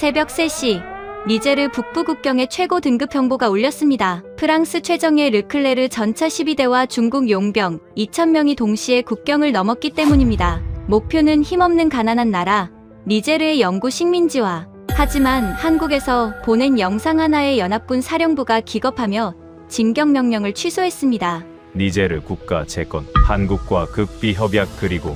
새벽 3시, 니제르 북부 국경에 최고 등급 경보가 울렸습니다. 프랑스 최정예 르클레르 전차 12대와 중국 용병 2,000명이 동시에 국경을 넘었기 때문입니다. 목표는 힘없는 가난한 나라, 니제르의 영구 식민지화. 하지만 한국에서 보낸 영상 하나에 연합군 사령부가 기겁하며 진격 명령을 취소했습니다. 니제르 국가 재건, 한국과 극비 협약 그리고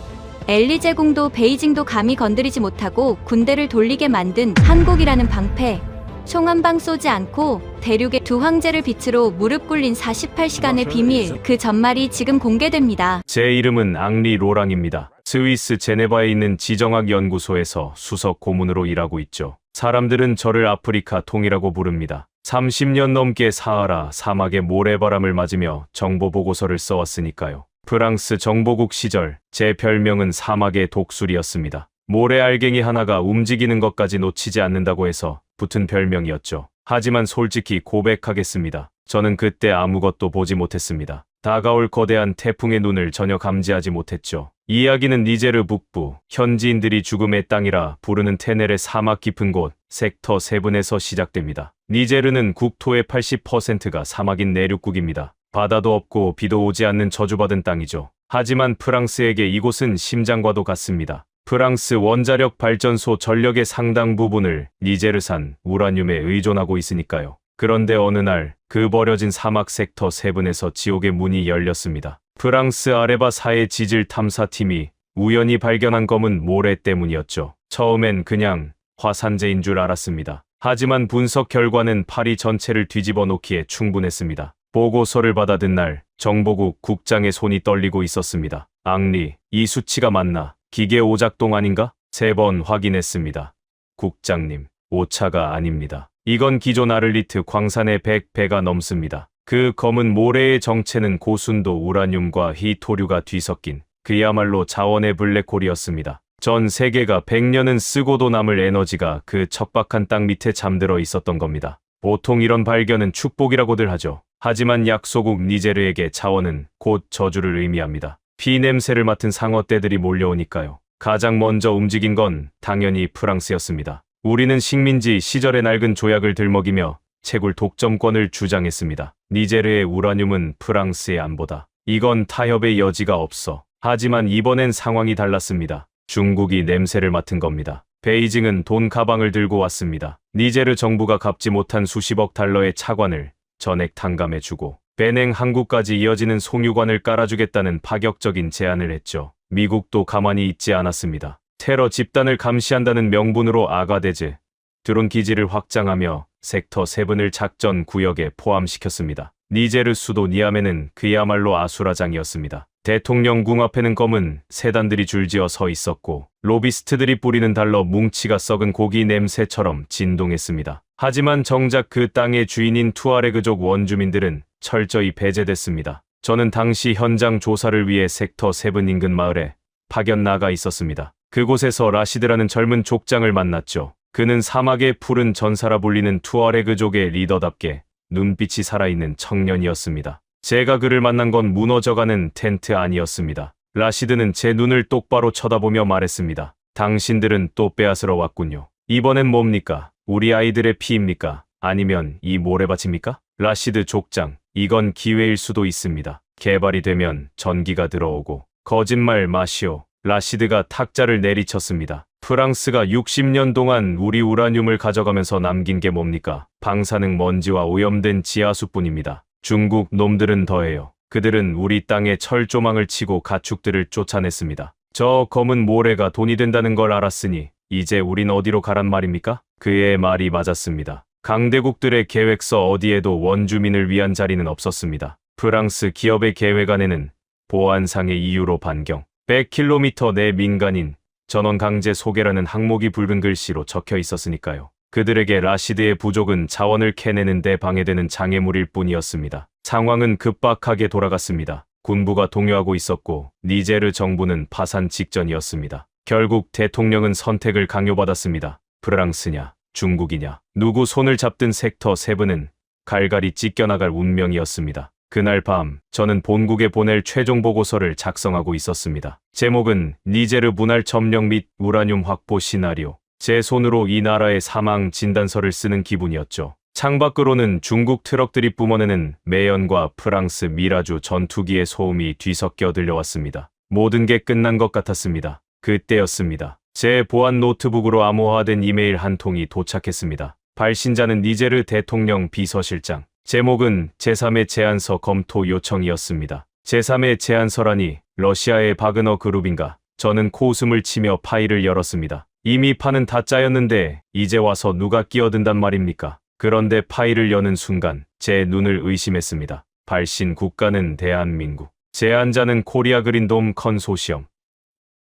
엘리제궁도 베이징도 감히 건드리지 못하고 군대를 돌리게 만든 한국이라는 방패. 총 한 방 쏘지 않고 대륙의 두 황제를 빛으로 무릎 꿇린 48시간의 비밀, 그 전말이 지금 공개됩니다. 제 이름은 앙리 로랑입니다. 스위스 제네바에 있는 지정학 연구소에서 수석 고문으로 일하고 있죠. 사람들은 저를 아프리카 통이라고 부릅니다. 30년 넘게 사하라 사막의 모래바람을 맞으며 정보 보고서를 써왔으니까요. 프랑스 정보국 시절 제 별명은 사막의 독수리였습니다. 모래 알갱이 하나가 움직이는 것까지 놓치지 않는다고 해서 붙은 별명이었죠. 하지만 솔직히 고백하겠습니다. 저는 그때 아무것도 보지 못했습니다. 다가올 거대한 태풍의 눈을 전혀 감지하지 못했죠. 이야기는 니제르 북부, 현지인들이 죽음의 땅이라 부르는 테넬의 사막 깊은 곳, 섹터 7에서 시작됩니다. 니제르는 국토의 80%가 사막인 내륙국입니다. 바다도 없고 비도 오지 않는 저주받은 땅이죠. 하지만 프랑스에게 이곳은 심장과도 같습니다. 프랑스 원자력 발전소 전력의 상당 부분을 니제르산 우라늄에 의존하고 있으니까요. 그런데 어느 날 그 버려진 사막 섹터 7에서 지옥의 문이 열렸습니다. 프랑스 아레바 사해 지질 탐사팀이 우연히 발견한 검은 모래 때문이었죠. 처음엔 그냥 화산재인 줄 알았습니다. 하지만 분석 결과는 파리 전체를 뒤집어 놓기에 충분했습니다. 보고서를 받아든 날 정보국 국장의 손이 떨리고 있었습니다. 앙리, 이 수치가 맞나? 기계 오작동 아닌가? 3번 확인했습니다. 국장님, 오차가 아닙니다. 이건 기존 아를리트 광산의 100배가 넘습니다. 그 검은 모래의 정체는 고순도 우라늄과 히토류가 뒤섞인 그야말로 자원의 블랙홀이었습니다. 전 세계가 100년은 쓰고도 남을 에너지가 그 척박한 땅 밑에 잠들어 있었던 겁니다. 보통 이런 발견은 축복이라고들 하죠. 하지만 약소국 니제르에게 자원은 곧 저주를 의미합니다. 피 냄새를 맡은 상어떼들이 몰려오니까요. 가장 먼저 움직인 건 당연히 프랑스였습니다. 우리는 식민지 시절의 낡은 조약을 들먹이며 채굴 독점권을 주장했습니다. 니제르의 우라늄은 프랑스의 안보다. 이건 타협의 여지가 없어. 하지만 이번엔 상황이 달랐습니다. 중국이 냄새를 맡은 겁니다. 베이징은 돈 가방을 들고 왔습니다. 니제르 정부가 갚지 못한 수십억 달러의 차관을 전액 탕감해주고 베냉 항구까지 이어지는 송유관을 깔아주겠다는 파격적인 제안을 했죠. 미국도 가만히 있지 않았습니다. 테러 집단을 감시한다는 명분으로 아가데즈, 드론 기지를 확장하며 섹터 7을 작전 구역에 포함시켰습니다. 니제르 수도 니아메는 그야말로 아수라장이었습니다. 대통령궁 앞에는 검은 세단들이 줄지어 서 있었고 로비스트들이 뿌리는 달러 뭉치가 썩은 고기 냄새처럼 진동했습니다. 하지만 정작 그 땅의 주인인 투아레그족 원주민들은 철저히 배제됐습니다. 저는 당시 현장 조사를 위해 섹터 7 인근 마을에 파견 나가 있었습니다. 그곳에서 라시드라는 젊은 족장을 만났죠. 그는 사막의 푸른 전사라 불리는 투아레그족의 리더답게 눈빛이 살아있는 청년이었습니다. 제가 그를 만난 건 무너져가는 텐트 안이었습니다. 라시드는 제 눈을 똑바로 쳐다보며 말했습니다. 당신들은 또 빼앗으러 왔군요. 이번엔 뭡니까? 우리 아이들의 피입니까? 아니면 이 모래밭입니까? 라시드 족장, 이건 기회일 수도 있습니다. 개발이 되면 전기가 들어오고. 거짓말 마시오. 라시드가 탁자를 내리쳤습니다. 프랑스가 60년 동안 우리 우라늄을 가져가면서 남긴 게 뭡니까? 방사능 먼지와 오염된 지하수뿐입니다. 중국 놈들은 더해요. 그들은 우리 땅에 철조망을 치고 가축들을 쫓아냈습니다. 저 검은 모래가 돈이 된다는 걸 알았으니 이제 우린 어디로 가란 말입니까? 그의 말이 맞았습니다. 강대국들의 계획서 어디에도 원주민을 위한 자리는 없었습니다. 프랑스 기업의 계획 안에는 보안상의 이유로 반경, 100km 내 민간인, 전원 강제 소개라는 항목이 붉은 글씨로 적혀 있었으니까요. 그들에게 라시드의 부족은 자원을 캐내는 데 방해되는 장애물일 뿐이었습니다. 상황은 급박하게 돌아갔습니다. 군부가 동요하고 있었고 니제르 정부는 파산 직전이었습니다. 결국 대통령은 선택을 강요받았습니다. 프랑스냐, 중국이냐. 누구 손을 잡든 섹터 7은 갈갈이 찢겨나갈 운명이었습니다. 그날 밤 저는 본국에 보낼 최종 보고서를 작성하고 있었습니다. 제목은 니제르 분할 점령 및 우라늄 확보 시나리오. 제 손으로 이 나라의 사망 진단서를 쓰는 기분이었죠. 창밖으로는 중국 트럭들이 뿜어내는 매연과 프랑스 미라주 전투기의 소음이 뒤섞여 들려왔습니다. 모든 게 끝난 것 같았습니다. 그때였습니다. 제 보안 노트북으로 암호화된 이메일 한 통이 도착했습니다. 발신자는 니제르 대통령 비서실장. 제목은 제3의 제안서 검토 요청이었습니다. 제3의 제안서라니 러시아의 바그너 그룹인가. 저는 코웃음을 치며 파일을 열었습니다. 이미 판은 다 짜였는데 이제 와서 누가 끼어든단 말입니까? 그런데 파일을 여는 순간 제 눈을 의심했습니다. 발신 국가는 대한민국. 제안자는 코리아 그린돔 컨소시엄.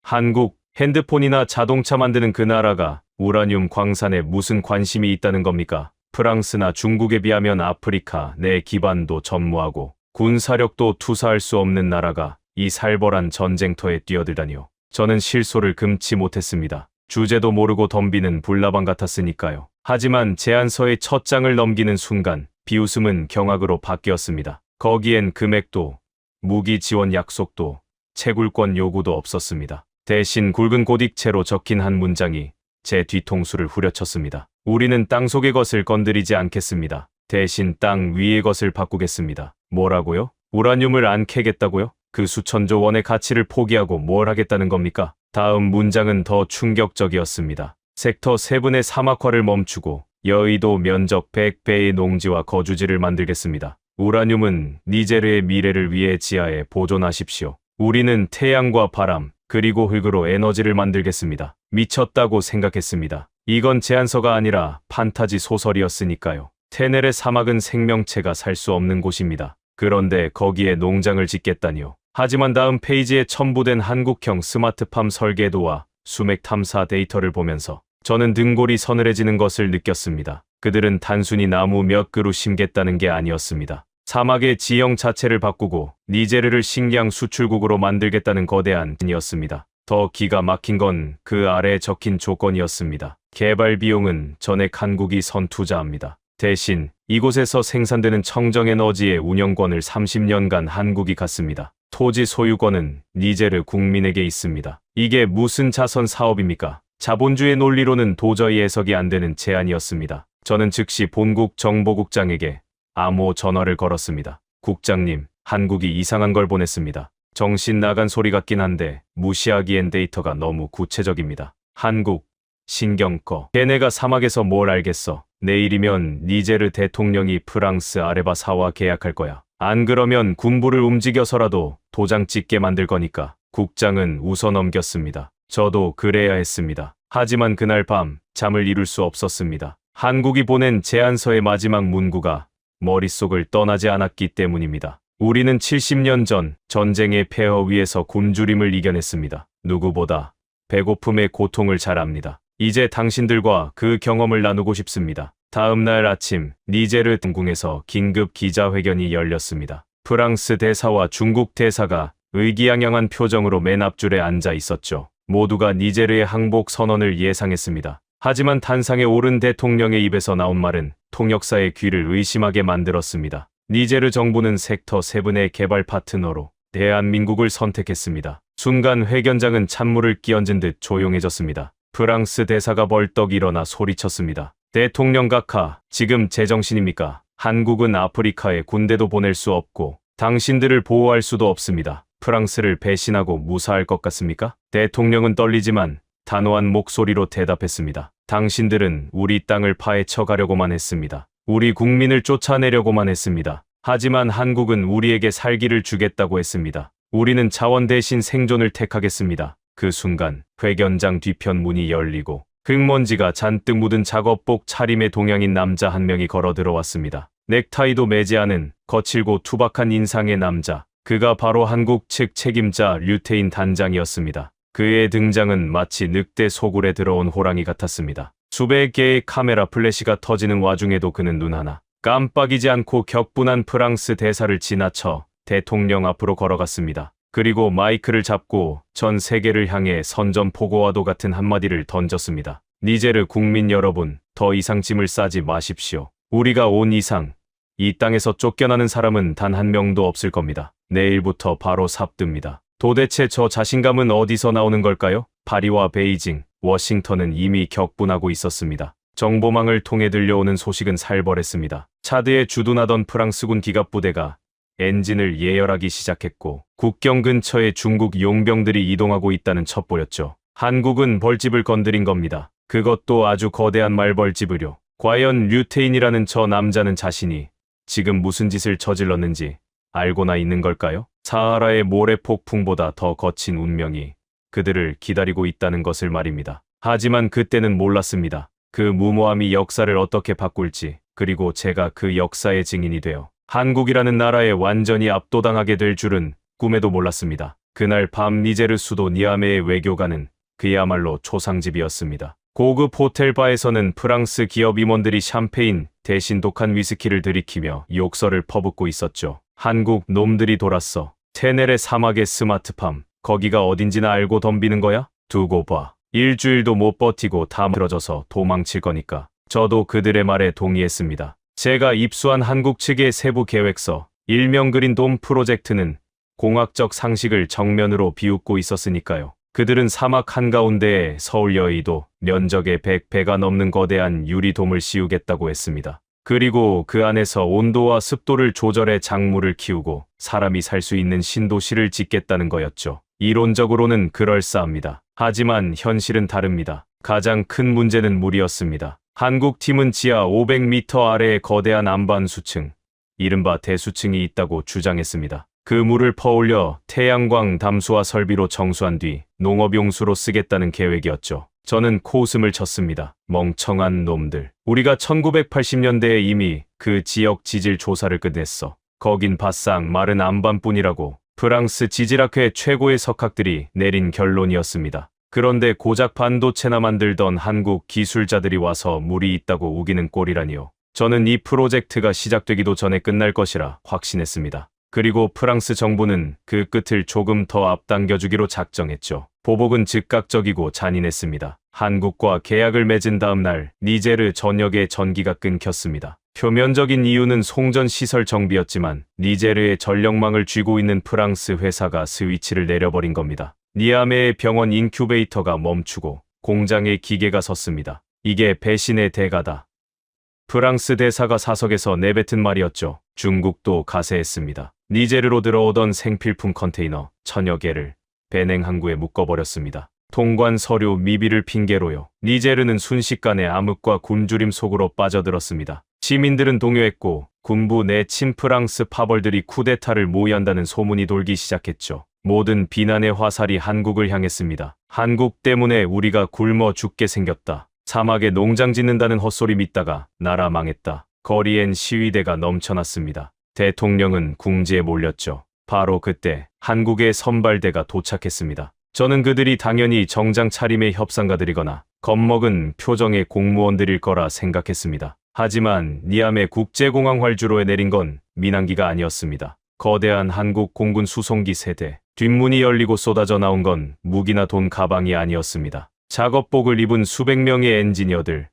한국. 핸드폰이나 자동차 만드는 그 나라가 우라늄 광산에 무슨 관심이 있다는 겁니까? 프랑스나 중국에 비하면 아프리카 내 기반도 전무하고 군사력도 투사할 수 없는 나라가 이 살벌한 전쟁터에 뛰어들다니요. 저는 실소를 금치 못했습니다. 주제도 모르고 덤비는 불나방 같았으니까요. 하지만 제안서의 첫 장을 넘기는 순간 비웃음은 경악으로 바뀌었습니다. 거기엔 금액도, 무기 지원 약속도, 채굴권 요구도 없었습니다. 대신 굵은 고딕체로 적힌 한 문장이 제 뒤통수를 후려쳤습니다. 우리는 땅속의 것을 건드리지 않겠습니다. 대신 땅 위의 것을 바꾸겠습니다. 뭐라고요? 우라늄을 안 캐겠다고요? 그 수천조 원의 가치를 포기하고 뭘 하겠다는 겁니까? 다음 문장은 더 충격적이었습니다. 섹터 7의 사막화를 멈추고 여의도 면적 100배의 농지와 거주지를 만들겠습니다. 우라늄은 니제르의 미래를 위해 지하에 보존하십시오. 우리는 태양과 바람, 그리고 흙으로 에너지를 만들겠습니다. 미쳤다고 생각했습니다. 이건 제안서가 아니라 판타지 소설이었으니까요. 테넬의 사막은 생명체가 살 수 없는 곳입니다. 그런데 거기에 농장을 짓겠다니요. 하지만 다음 페이지에 첨부된 한국형 스마트팜 설계도와 수맥 탐사 데이터를 보면서 저는 등골이 서늘해지는 것을 느꼈습니다. 그들은 단순히 나무 몇 그루 심겠다는 게 아니었습니다. 사막의 지형 자체를 바꾸고 니제르를 식량 수출국으로 만들겠다는 거대한 이었습니다. 더 기가 막힌 건 그 아래에 적힌 조건이었습니다. 개발 비용은 전액 한국이 선투자합니다. 대신 이곳에서 생산되는 청정에너지의 운영권을 30년간 한국이 갖습니다. 토지 소유권은 니제르 국민에게 있습니다. 이게 무슨 자선 사업입니까? 자본주의 논리로는 도저히 해석이 안 되는 제안이었습니다. 저는 즉시 본국 정보국장에게 암호 전화를 걸었습니다. 국장님, 한국이 이상한 걸 보냈습니다. 정신 나간 소리 같긴 한데 무시하기엔 데이터가 너무 구체적입니다. 한국, 신경 꺼. 걔네가 사막에서 뭘 알겠어. 내일이면 니제르 대통령이 프랑스 아레바사와 계약할 거야. 안 그러면 군부를 움직여서라도 도장 찍게 만들 거니까. 국장은 웃어넘겼습니다. 저도 그래야 했습니다. 하지만 그날 밤 잠을 이룰 수 없었습니다. 한국이 보낸 제안서의 마지막 문구가 머릿속을 떠나지 않았기 때문입니다. 우리는 70년 전 전쟁의 폐허 위에서 굶주림을 이겨냈습니다. 누구보다 배고픔의 고통을 잘 압니다. 이제 당신들과 그 경험을 나누고 싶습니다. 다음 날 아침 니제르 동궁에서 긴급 기자회견이 열렸습니다. 프랑스 대사와 중국 대사가 의기양양한 표정으로 맨 앞줄에 앉아 있었죠. 모두가 니제르의 항복 선언을 예상했습니다. 하지만 단상에 오른 대통령의 입에서 나온 말은 통역사의 귀를 의심하게 만들었습니다. 니제르 정부는 섹터 7의 개발 파트너로 대한민국을 선택했습니다. 순간 회견장은 찬물을 끼얹은 듯 조용해졌습니다. 프랑스 대사가 벌떡 일어나 소리쳤습니다. 대통령 각하, 지금 제정신입니까? 한국은 아프리카에 군대도 보낼 수 없고 당신들을 보호할 수도 없습니다. 프랑스를 배신하고 무사할 것 같습니까? 대통령은 떨리지만 단호한 목소리로 대답했습니다. 당신들은 우리 땅을 파헤쳐 가려고만 했습니다. 우리 국민을 쫓아내려고만 했습니다. 하지만 한국은 우리에게 살기를 주겠다고 했습니다. 우리는 자원 대신 생존을 택하겠습니다. 그 순간 회견장 뒤편 문이 열리고 흙먼지가 잔뜩 묻은 작업복 차림의 동양인 남자 한 명이 걸어 들어왔습니다. 넥타이도 매지 않은 거칠고 투박한 인상의 남자. 그가 바로 한국 측 책임자 류태인 단장이었습니다. 그의 등장은 마치 늑대 소굴에 들어온 호랑이 같았습니다. 수백 개의 카메라 플래시가 터지는 와중에도 그는 눈 하나 깜빡이지 않고 격분한 프랑스 대사를 지나쳐 대통령 앞으로 걸어갔습니다. 그리고 마이크를 잡고 전 세계를 향해 선전포고와도 같은 한마디를 던졌습니다. 니제르 국민 여러분, 더 이상 짐을 싸지 마십시오. 우리가 온 이상 이 땅에서 쫓겨나는 사람은 단 한 명도 없을 겁니다. 내일부터 바로 삽듭니다. 도대체 저 자신감은 어디서 나오는 걸까요? 파리와 베이징, 워싱턴은 이미 격분하고 있었습니다. 정보망을 통해 들려오는 소식은 살벌했습니다. 차드에 주둔하던 프랑스군 기갑부대가 엔진을 예열하기 시작했고 국경 근처에 중국 용병들이 이동하고 있다는 첩보였죠. 한국은 벌집을 건드린 겁니다. 그것도 아주 거대한 말벌집을요. 과연 류태인이라는 저 남자는 자신이 지금 무슨 짓을 저질렀는지 알고나 있는 걸까요? 사하라의 모래 폭풍보다 더 거친 운명이 그들을 기다리고 있다는 것을 말입니다. 하지만 그때는 몰랐습니다. 그 무모함이 역사를 어떻게 바꿀지, 그리고 제가 그 역사의 증인이 되어 한국이라는 나라에 완전히 압도당하게 될 줄은 꿈에도 몰랐습니다. 그날 밤 니제르 수도 니아메의 외교관은 그야말로 초상집이었습니다. 고급 호텔 바에서는 프랑스 기업 임원들이 샴페인 대신 독한 위스키를 들이키며 욕설을 퍼붓고 있었죠. 한국 놈들이 돌았어. 테넬의 사막의 스마트팜. 거기가 어딘지나 알고 덤비는 거야? 두고 봐. 일주일도 못 버티고 다 틀어져서 도망칠 거니까. 저도 그들의 말에 동의했습니다. 제가 입수한 한국 측의 세부 계획서, 일명 그린 돔 프로젝트는 공학적 상식을 정면으로 비웃고 있었으니까요. 그들은 사막 한가운데에 서울 여의도 면적의 100배가 넘는 거대한 유리돔을 씌우겠다고 했습니다. 그리고 그 안에서 온도와 습도를 조절해 작물을 키우고 사람이 살 수 있는 신도시를 짓겠다는 거였죠. 이론적으로는 그럴싸합니다. 하지만 현실은 다릅니다. 가장 큰 문제는 물이었습니다. 한국 팀은 지하 500m 아래에 거대한 안반수층, 이른바 대수층이 있다고 주장했습니다. 그 물을 퍼올려 태양광 담수화 설비로 정수한 뒤 농업용수로 쓰겠다는 계획이었죠. 저는 코웃음을 쳤습니다. 멍청한 놈들. 우리가 1980년대에 이미 그 지역 지질 조사를 끝냈어. 거긴 바싹 마른 안반뿐이라고 프랑스 지질학회 최고의 석학들이 내린 결론이었습니다. 그런데 고작 반도체나 만들던 한국 기술자들이 와서 물이 있다고 우기는 꼴이라니요. 저는 이 프로젝트가 시작되기도 전에 끝날 것이라 확신했습니다. 그리고 프랑스 정부는 그 끝을 조금 더 앞당겨주기로 작정했죠. 보복은 즉각적이고 잔인했습니다. 한국과 계약을 맺은 다음 날 니제르 전역에 전기가 끊겼습니다. 표면적인 이유는 송전 시설 정비였지만 니제르의 전력망을 쥐고 있는 프랑스 회사가 스위치를 내려버린 겁니다. 니아메의 병원 인큐베이터가 멈추고 공장에 기계가 섰습니다. 이게 배신의 대가다. 프랑스 대사가 사석에서 내뱉은 말이었죠. 중국도 가세했습니다. 니제르로 들어오던 생필품 컨테이너 1000여 개를 베냉 항구에 묶어버렸습니다. 통관 서류 미비를 핑계로요. 니제르는 순식간에 암흑과 굶주림 속으로 빠져들었습니다. 시민들은 동요했고 군부 내 친프랑스 파벌들이 쿠데타를 모의한다는 소문이 돌기 시작했죠. 모든 비난의 화살이 한국을 향했습니다. 한국 때문에 우리가 굶어 죽게 생겼다. 사막에 농장 짓는다는 헛소리 믿다가 나라 망했다. 거리엔 시위대가 넘쳐났습니다. 대통령은 궁지에 몰렸죠. 바로 그때 한국의 선발대가 도착했습니다. 저는 그들이 당연히 정장 차림의 협상가들이거나 겁먹은 표정의 공무원들일 거라 생각했습니다. 하지만 니아메 국제공항 활주로에 내린 건 민항기가 아니었습니다. 거대한 한국 공군 수송기 세대. 뒷문이 열리고 쏟아져 나온 건 무기나 돈 가방이 아니었습니다. 작업복을 입은 수백 명의 엔지니어들,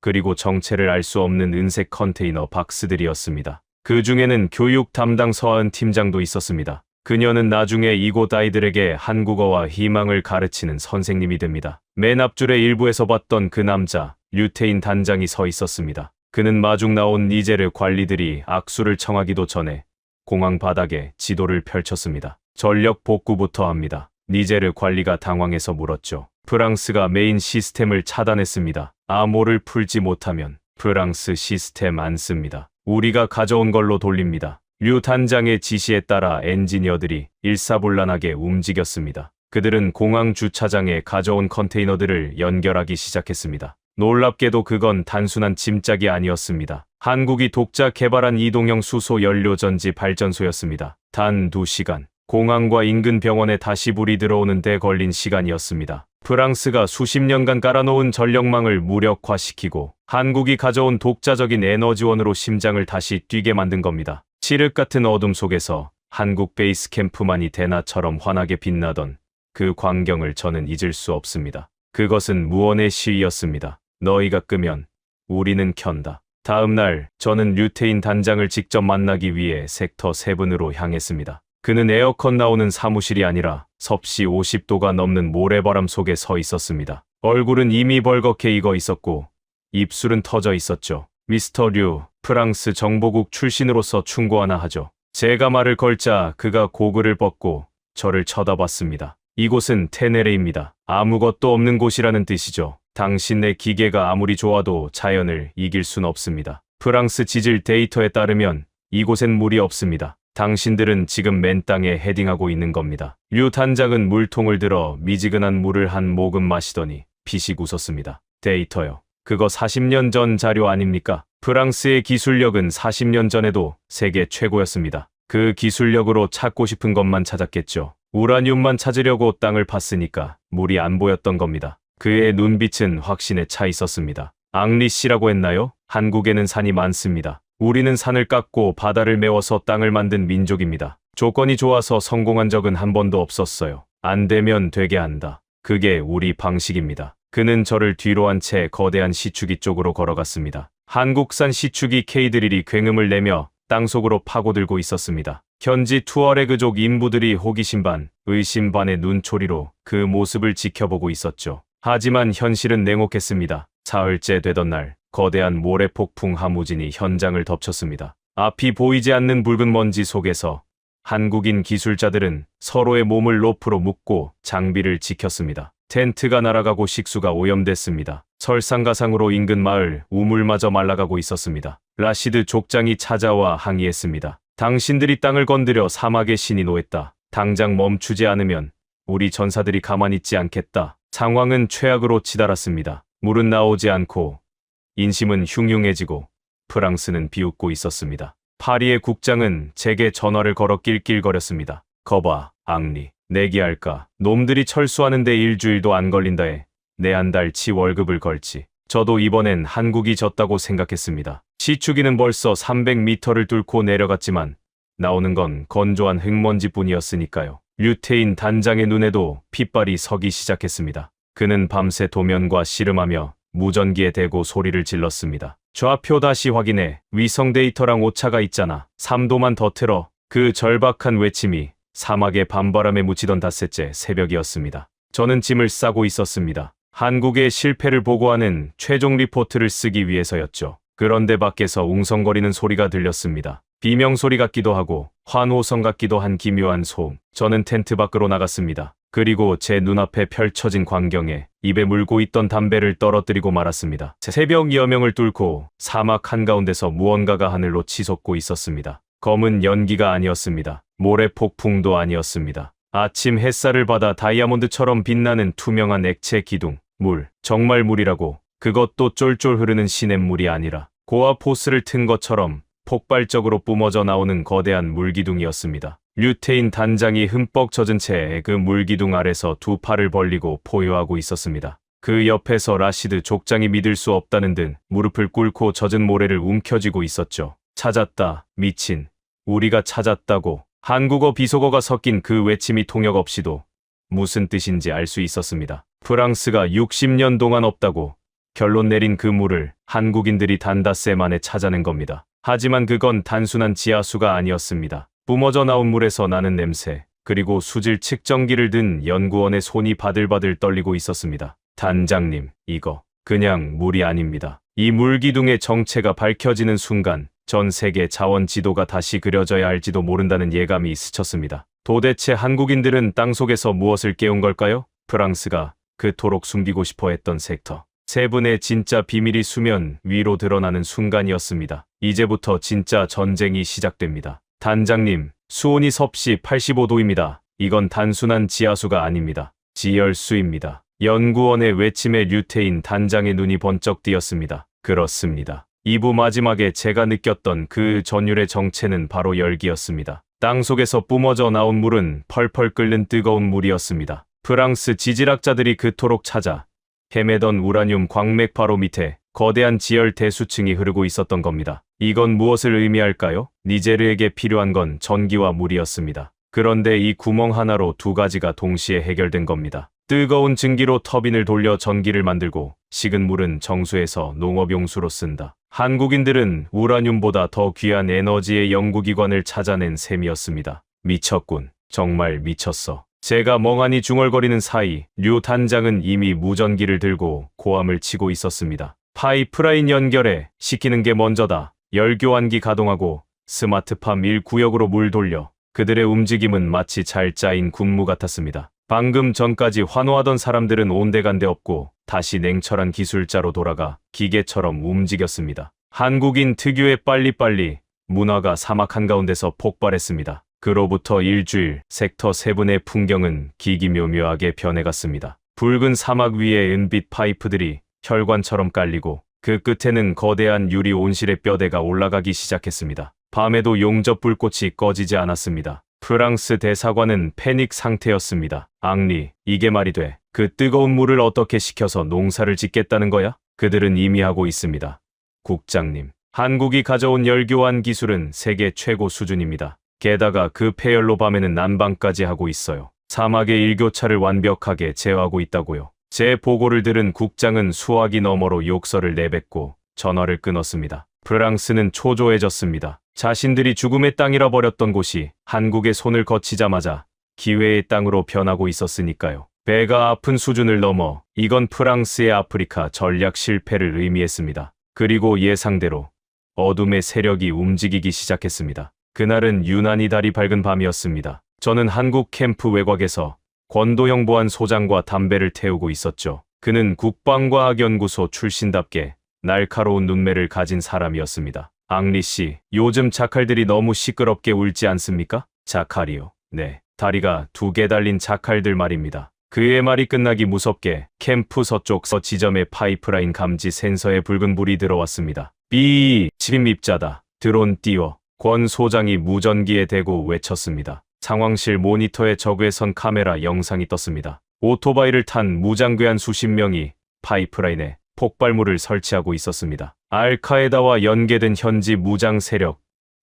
그리고 정체를 알 수 없는 은색 컨테이너 박스들이었습니다. 그 중에는 교육 담당 서하은 팀장도 있었습니다. 그녀는 나중에 이곳 아이들에게 한국어와 희망을 가르치는 선생님이 됩니다. 맨 앞줄의 일부에서 봤던 그 남자, 류태인 단장이 서 있었습니다. 그는 마중 나온 니제르 관리들이 악수를 청하기도 전에 공항 바닥에 지도를 펼쳤습니다. 전력 복구부터 합니다. 니제르 관리가 당황해서 물었죠. 프랑스가 메인 시스템을 차단했습니다. 암호를 풀지 못하면 프랑스 시스템 안 씁니다. 우리가 가져온 걸로 돌립니다. 류 단장의 지시에 따라 엔지니어들이 일사불란하게 움직였습니다. 그들은 공항 주차장에 가져온 컨테이너들을 연결하기 시작했습니다. 놀랍게도 그건 단순한 짐짝이 아니었습니다. 한국이 독자 개발한 이동형 수소 연료전지 발전소였습니다. 단 2시간. 공항과 인근 병원에 다시 불이 들어오는 데 걸린 시간이었습니다. 프랑스가 수십 년간 깔아놓은 전력망을 무력화시키고 한국이 가져온 독자적인 에너지원으로 심장을 다시 뛰게 만든 겁니다. 칠흑 같은 어둠 속에서 한국 베이스 캠프만이 대나처럼 환하게 빛나던 그 광경을 저는 잊을 수 없습니다. 그것은 무언의 시위였습니다. 너희가 끄면 우리는 켠다. 다음 날 저는 류태인 단장을 직접 만나기 위해 섹터 7으로 향했습니다. 그는 에어컨 나오는 사무실이 아니라 섭씨 50도가 넘는 모래바람 속에 서 있었습니다. 얼굴은 이미 벌겋게 익어 있었고 입술은 터져 있었죠. 미스터 류, 프랑스 정보국 출신으로서 충고 하나 하죠. 제가 말을 걸자 그가 고글을 벗고 저를 쳐다봤습니다. 이곳은 테네레입니다. 아무것도 없는 곳이라는 뜻이죠. 당신네 기계가 아무리 좋아도 자연을 이길 순 없습니다. 프랑스 지질 데이터에 따르면 이곳엔 물이 없습니다. 당신들은 지금 맨 땅에 헤딩하고 있는 겁니다. 류 단장은 물통을 들어 미지근한 물을 한 모금 마시더니 피식 웃었습니다. 데이터요. 그거 40년 전 자료 아닙니까? 프랑스의 기술력은 40년 전에도 세계 최고였습니다. 그 기술력으로 찾고 싶은 것만 찾았겠죠. 우라늄만 찾으려고 땅을 팠으니까 물이 안 보였던 겁니다. 그의 눈빛은 확신에 차 있었습니다. 앙리 씨라고 했나요? 한국에는 산이 많습니다. 우리는 산을 깎고 바다를 메워서 땅을 만든 민족입니다. 조건이 좋아서 성공한 적은 한 번도 없었어요. 안 되면 되게 한다. 그게 우리 방식입니다. 그는 저를 뒤로 한 채 거대한 시추기 쪽으로 걸어갔습니다. 한국산 시추기 K드릴이 굉음을 내며 땅속으로 파고들고 있었습니다. 현지 투어레그족 인부들이 호기심 반, 의심 반의 눈초리로 그 모습을 지켜보고 있었죠. 하지만 현실은 냉혹했습니다. 사흘째 되던 날, 거대한 모래폭풍 하무진이 현장을 덮쳤습니다. 앞이 보이지 않는 붉은 먼지 속에서 한국인 기술자들은 서로의 몸을 로프로 묶고 장비를 지켰습니다. 텐트가 날아가고 식수가 오염됐습니다. 설상가상으로 인근 마을 우물마저 말라가고 있었습니다. 라시드 족장이 찾아와 항의했습니다. 당신들이 땅을 건드려 사막의 신이 노했다. 당장 멈추지 않으면 우리 전사들이 가만히 있지 않겠다. 상황은 최악으로 치달았습니다. 물은 나오지 않고 인심은 흉흉해지고 프랑스는 비웃고 있었습니다. 파리의 국장은 제게 전화를 걸어 낄낄거렸습니다. 거봐, 앙리. 내기할까? 놈들이 철수하는데 일주일도 안 걸린다 해. 내 한 달치 월급을 걸지. 저도 이번엔 한국이 졌다고 생각했습니다. 시추기는 벌써 300m를 뚫고 내려갔지만 나오는 건 건조한 흙먼지뿐이었으니까요. 류태인 단장의 눈에도 핏발이 서기 시작했습니다. 그는 밤새 도면과 씨름하며 무전기에 대고 소리를 질렀습니다. 좌표 다시 확인해. 위성 데이터랑 오차가 있잖아. 3도만 더 틀어. 그 절박한 외침이 사막의 밤바람에 묻히던 닷새째 새벽이었습니다. 저는 짐을 싸고 있었습니다. 한국의 실패를 보고하는 최종 리포트를 쓰기 위해서였죠. 그런데 밖에서 웅성거리는 소리가 들렸습니다. 비명소리 같기도 하고 환호성 같기도 한 기묘한 소음. 저는 텐트 밖으로 나갔습니다. 그리고 제 눈앞에 펼쳐진 광경에 입에 물고 있던 담배를 떨어뜨리고 말았습니다. 새벽 여명을 뚫고 사막 한가운데서 무언가가 하늘로 치솟고 있었습니다. 검은 연기가 아니었습니다. 모래폭풍도 아니었습니다. 아침 햇살을 받아 다이아몬드처럼 빛나는 투명한 액체 기둥. 물. 정말 물이라고. 그것도 쫄쫄 흐르는 시냇물이 아니라 고아 포스를 튼 것처럼 폭발적으로 뿜어져 나오는 거대한 물기둥이었습니다. 류태인 단장이 흠뻑 젖은 채 그 물기둥 아래서 두 팔을 벌리고 포효하고 있었습니다. 그 옆에서 라시드 족장이 믿을 수 없다는 듯 무릎을 꿇고 젖은 모래를 움켜쥐고 있었죠. 찾았다. 미친. 우리가 찾았다고. 한국어 비속어가 섞인 그 외침이 통역 없이도 무슨 뜻인지 알 수 있었습니다. 프랑스가 60년 동안 없다고 결론 내린 그 물을 한국인들이 단닷새 만에 찾아낸 겁니다. 하지만 그건 단순한 지하수가 아니었습니다. 뿜어져 나온 물에서 나는 냄새, 그리고 수질 측정기를 든 연구원의 손이 바들바들 떨리고 있었습니다. 단장님, 이거 그냥 물이 아닙니다. 이 물기둥의 정체가 밝혀지는 순간 전 세계 자원 지도가 다시 그려져야 할지도 모른다는 예감이 스쳤습니다. 도대체 한국인들은 땅속에서 무엇을 깨운 걸까요? 프랑스가 그토록 숨기고 싶어 했던 섹터. 세분의 진짜 비밀이 수면 위로 드러나는 순간이었습니다. 이제부터 진짜 전쟁이 시작됩니다. 단장님, 수온이 섭씨 85도입니다. 이건 단순한 지하수가 아닙니다. 지열수입니다. 연구원의 외침에 류태인 단장의 눈이 번쩍 띄었습니다. 그렇습니다. 2부 마지막에 제가 느꼈던 그 전율의 정체는 바로 열기였습니다. 땅속에서 뿜어져 나온 물은 펄펄 끓는 뜨거운 물이었습니다. 프랑스 지질학자들이 그토록 찾아 헤매던 우라늄 광맥 바로 밑에 거대한 지열 대수층이 흐르고 있었던 겁니다. 이건 무엇을 의미할까요? 니제르에게 필요한 건 전기와 물이었습니다. 그런데 이 구멍 하나로 두 가지가 동시에 해결된 겁니다. 뜨거운 증기로 터빈을 돌려 전기를 만들고 식은 물은 정수해서 농업용수로 쓴다. 한국인들은 우라늄보다 더 귀한 에너지의 연구기관을 찾아낸 셈이었습니다. 미쳤군. 정말 미쳤어. 제가 멍하니 중얼거리는 사이 류 단장은 이미 무전기를 들고 고함을 치고 있었습니다. 파이프라인 연결해. 시키는 게 먼저다. 열교환기 가동하고 스마트팜 1구역으로 물 돌려. 그들의 움직임은 마치 잘 짜인 군무 같았습니다. 방금 전까지 환호하던 사람들은 온데간데 없고 다시 냉철한 기술자로 돌아가 기계처럼 움직였습니다. 한국인 특유의 빨리빨리 문화가 사막 한가운데서 폭발했습니다. 그로부터 일주일, 섹터 7의 풍경은 기기묘묘하게 변해갔습니다. 붉은 사막 위에 은빛 파이프들이 혈관처럼 깔리고 그 끝에는 거대한 유리 온실의 뼈대가 올라가기 시작했습니다. 밤에도 용접 불꽃이 꺼지지 않았습니다. 프랑스 대사관은 패닉 상태였습니다. 앙리, 이게 말이 돼. 그 뜨거운 물을 어떻게 식혀서 농사를 짓겠다는 거야? 그들은 이미 하고 있습니다. 국장님, 한국이 가져온 열교환 기술은 세계 최고 수준입니다. 게다가 그 폐열로 밤에는 난방까지 하고 있어요. 사막의 일교차를 완벽하게 제어하고 있다고요. 제 보고를 들은 국장은 수화기 너머로 욕설을 내뱉고 전화를 끊었습니다. 프랑스는 초조해졌습니다. 자신들이 죽음의 땅이라 버렸던 곳이 한국의 손을 거치자마자 기회의 땅으로 변하고 있었으니까요. 배가 아픈 수준을 넘어 이건 프랑스의 아프리카 전략 실패를 의미했습니다. 그리고 예상대로 어둠의 세력이 움직이기 시작했습니다. 그날은 유난히 달이 밝은 밤이었습니다. 저는 한국 캠프 외곽에서 권도형 보안 소장과 담배를 태우고 있었죠. 그는 국방과학연구소 출신답게 날카로운 눈매를 가진 사람이었습니다. 앙리 씨, 요즘 자칼들이 너무 시끄럽게 울지 않습니까? 자칼이요. 네, 다리가 2개 달린 자칼들 말입니다. 그의 말이 끝나기 무섭게 캠프 서쪽 지점의 파이프라인 감지 센서에 붉은 불이 들어왔습니다. 침입자다. 드론 띄워. 권 소장이 무전기에 대고 외쳤습니다. 상황실 모니터에 적외선 카메라 영상이 떴습니다. 오토바이를 탄 무장괴한 수십 명이 파이프라인에 폭발물을 설치하고 있었습니다. 알카에다와 연계된 현지 무장 세력,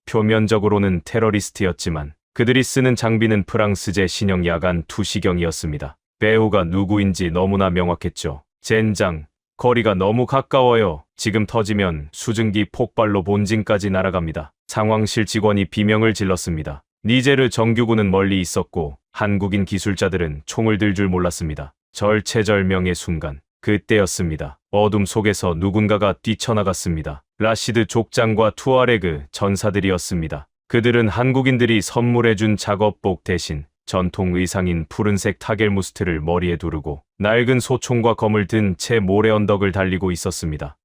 표면적으로는 테러리스트였지만 그들이 쓰는 장비는 프랑스제 신형 야간 투시경이었습니다. 배우가 누구인지 너무나 명확했죠. 젠장, 거리가 너무 가까워요. 지금 터지면 수증기 폭발로 본진까지 날아갑니다. 상황실 직원이 비명을 질렀습니다. 니제르 정규군은 멀리 있었고 한국인 기술자들은 총을 들 줄 몰랐습니다. 절체절명의 순간, 그때였습니다. 어둠 속에서 누군가가 뛰쳐나갔습니다. 라시드 족장과 투아레그 전사들이었습니다. 그들은 한국인들이 선물해준 작업복 대신 전통 의상인 푸른색 타겔무스트를 머리에 두르고 낡은 소총과 검을 든 채 모래 언덕을 달리고 있었습니다.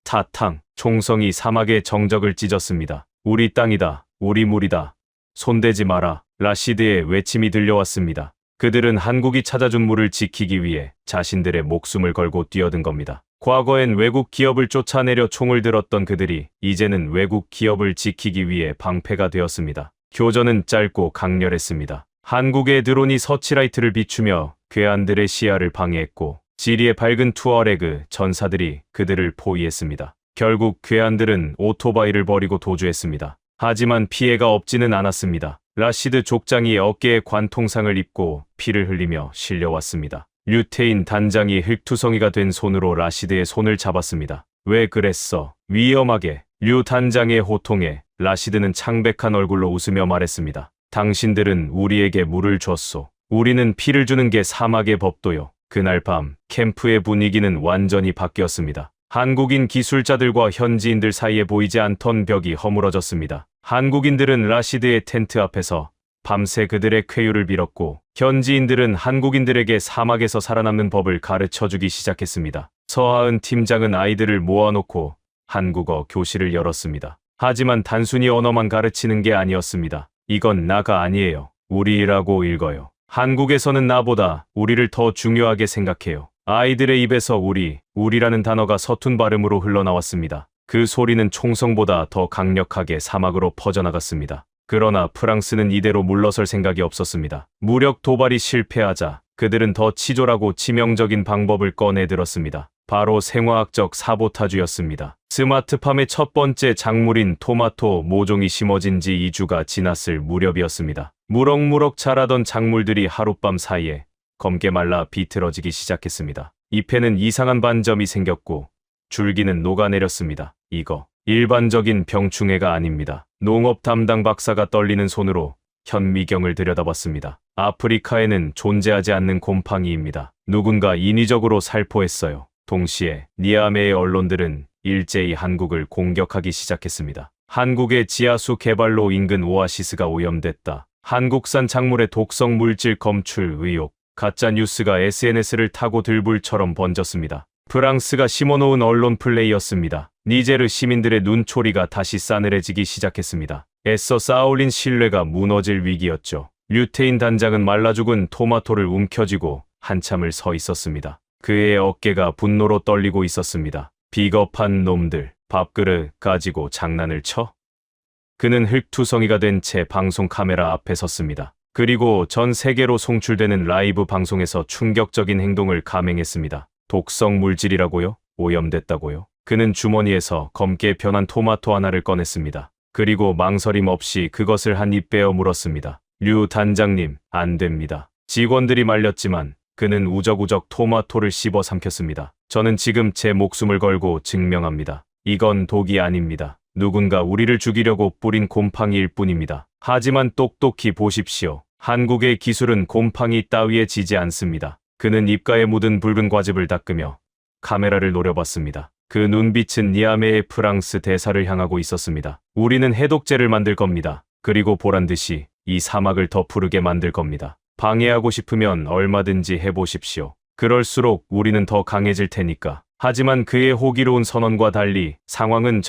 타탕, 총성이 사막의 정적을 찢었습니다. 우리 땅이다, 우리 물이다. 손대지 마라. 라시드의 외침이 들려왔습니다. 그들은 한국이 찾아준 물을 지키기 위해 자신들의 목숨을 걸고 뛰어든 겁니다. 과거엔 외국 기업을 쫓아내려 총을 들었던 그들이 이제는 외국 기업을 지키기 위해 방패가 되었습니다. 교전은 짧고 강렬했습니다. 한국의 드론이 서치라이트를 비추며 괴한들의 시야를 방해했고 지리의 밝은 투어레그 전사들이 그들을 포위했습니다. 결국 괴한들은 오토바이를 버리고 도주했습니다. 하지만 피해가 없지는 않았습니다. 라시드 족장이 어깨에 관통상을 입고 피를 흘리며 실려왔습니다. 류테인 단장이 흙투성이가 된 손으로 라시드의 손을 잡았습니다. 왜 그랬어? 위험하게. 류 단장의 호통에 라시드는 창백한 얼굴로 웃으며 말했습니다. 당신들은 우리에게 물을 줬소. 우리는 피를 주는 게 사막의 법도요. 그날 밤 캠프의 분위기는 완전히 바뀌었습니다. 한국인 기술자들과 현지인들 사이에 보이지 않던 벽이 허물어졌습니다. 한국인들은 라시드의 텐트 앞에서 밤새 그들의 쾌유를 빌었고 현지인들은 한국인들에게 사막에서 살아남는 법을 가르쳐주기 시작했습니다. 서하은 팀장은 아이들을 모아놓고 한국어 교실을 열었습니다. 하지만 단순히 언어만 가르치는 게 아니었습니다. 이건 나가 아니에요. 우리라고 읽어요. 한국에서는 나보다 우리를 더 중요하게 생각해요. 아이들의 입에서 우리라는 단어가 서툰 발음으로 흘러나왔습니다. 그 소리는 총성보다 더 강력하게 사막으로 퍼져나갔습니다. 그러나 프랑스는 이대로 물러설 생각이 없었습니다. 무력 도발이 실패하자 그들은 더 치졸하고 치명적인 방법을 꺼내들었습니다. 바로 생화학적 사보타주였습니다. 스마트팜의 첫 번째 작물인 토마토 모종이 심어진 지 2주가 지났을 무렵이었습니다. 무럭무럭 자라던 작물들이 하룻밤 사이에 검게 말라 비틀어지기 시작했습니다. 잎에는 이상한 반점이 생겼고 줄기는 녹아내렸습니다. 이거 일반적인 병충해가 아닙니다. 농업 담당 박사가 떨리는 손으로 현미경을 들여다봤습니다. 아프리카에는 존재하지 않는 곰팡이입니다. 누군가 인위적으로 살포했어요. 동시에 니아메의 언론들은 일제히 한국을 공격하기 시작했습니다. 한국의 지하수 개발로 인근 오아시스가 오염됐다. 한국산 작물의 독성 물질 검출 의혹. 가짜 뉴스가 SNS를 타고 들불처럼 번졌습니다. 프랑스가 심어놓은 언론 플레이였습니다. 니제르 시민들의 눈초리가 다시 싸늘해지기 시작했습니다. 애써 쌓아올린 신뢰가 무너질 위기였죠. 류테인 단장은 말라 죽은 토마토를 움켜쥐고 한참을 서 있었습니다. 그의 어깨가 분노로 떨리고 있었습니다. 비겁한 놈들, 밥그릇 가지고 장난을 쳐? 그는 흙투성이가 된 채 방송 카메라 앞에 섰습니다. 그리고 전 세계로 송출되는 라이브 방송에서 충격적인 행동을 감행했습니다. 독성 물질이라고요? 오염됐다고요? 그는 주머니에서 검게 변한 토마토 하나를 꺼냈습니다. 그리고 망설임 없이 그것을 한 입 베어 물었습니다. 류 단장님, 안 됩니다. 직원들이 말렸지만 그는 우적우적 토마토를 씹어 삼켰습니다. 저는 지금 제 목숨을 걸고 증명합니다. 이건 독이 아닙니다. 누군가 우리를 죽이려고 뿌린 곰팡이일 뿐입니다. 하지만 똑똑히 보십시오. 한국의 기술은 곰팡이 따위에 지지 않습니다. 그는 입가에 묻은 붉은 과즙을 닦으며 카메라를 노려봤습니다. 그 눈빛은 니아메의 프랑스 대사를 향하고 있었습니다. 우리는 해독제를 만들 겁니다. 그리고 보란듯이 이 사막을 더 푸르게 만들 겁니다. 방해하고 싶으면 얼마든지 해보십시오. 그럴수록 우리는 더 강해질 테니까. 하지만 그의 호기로운 선언과 달리 상황은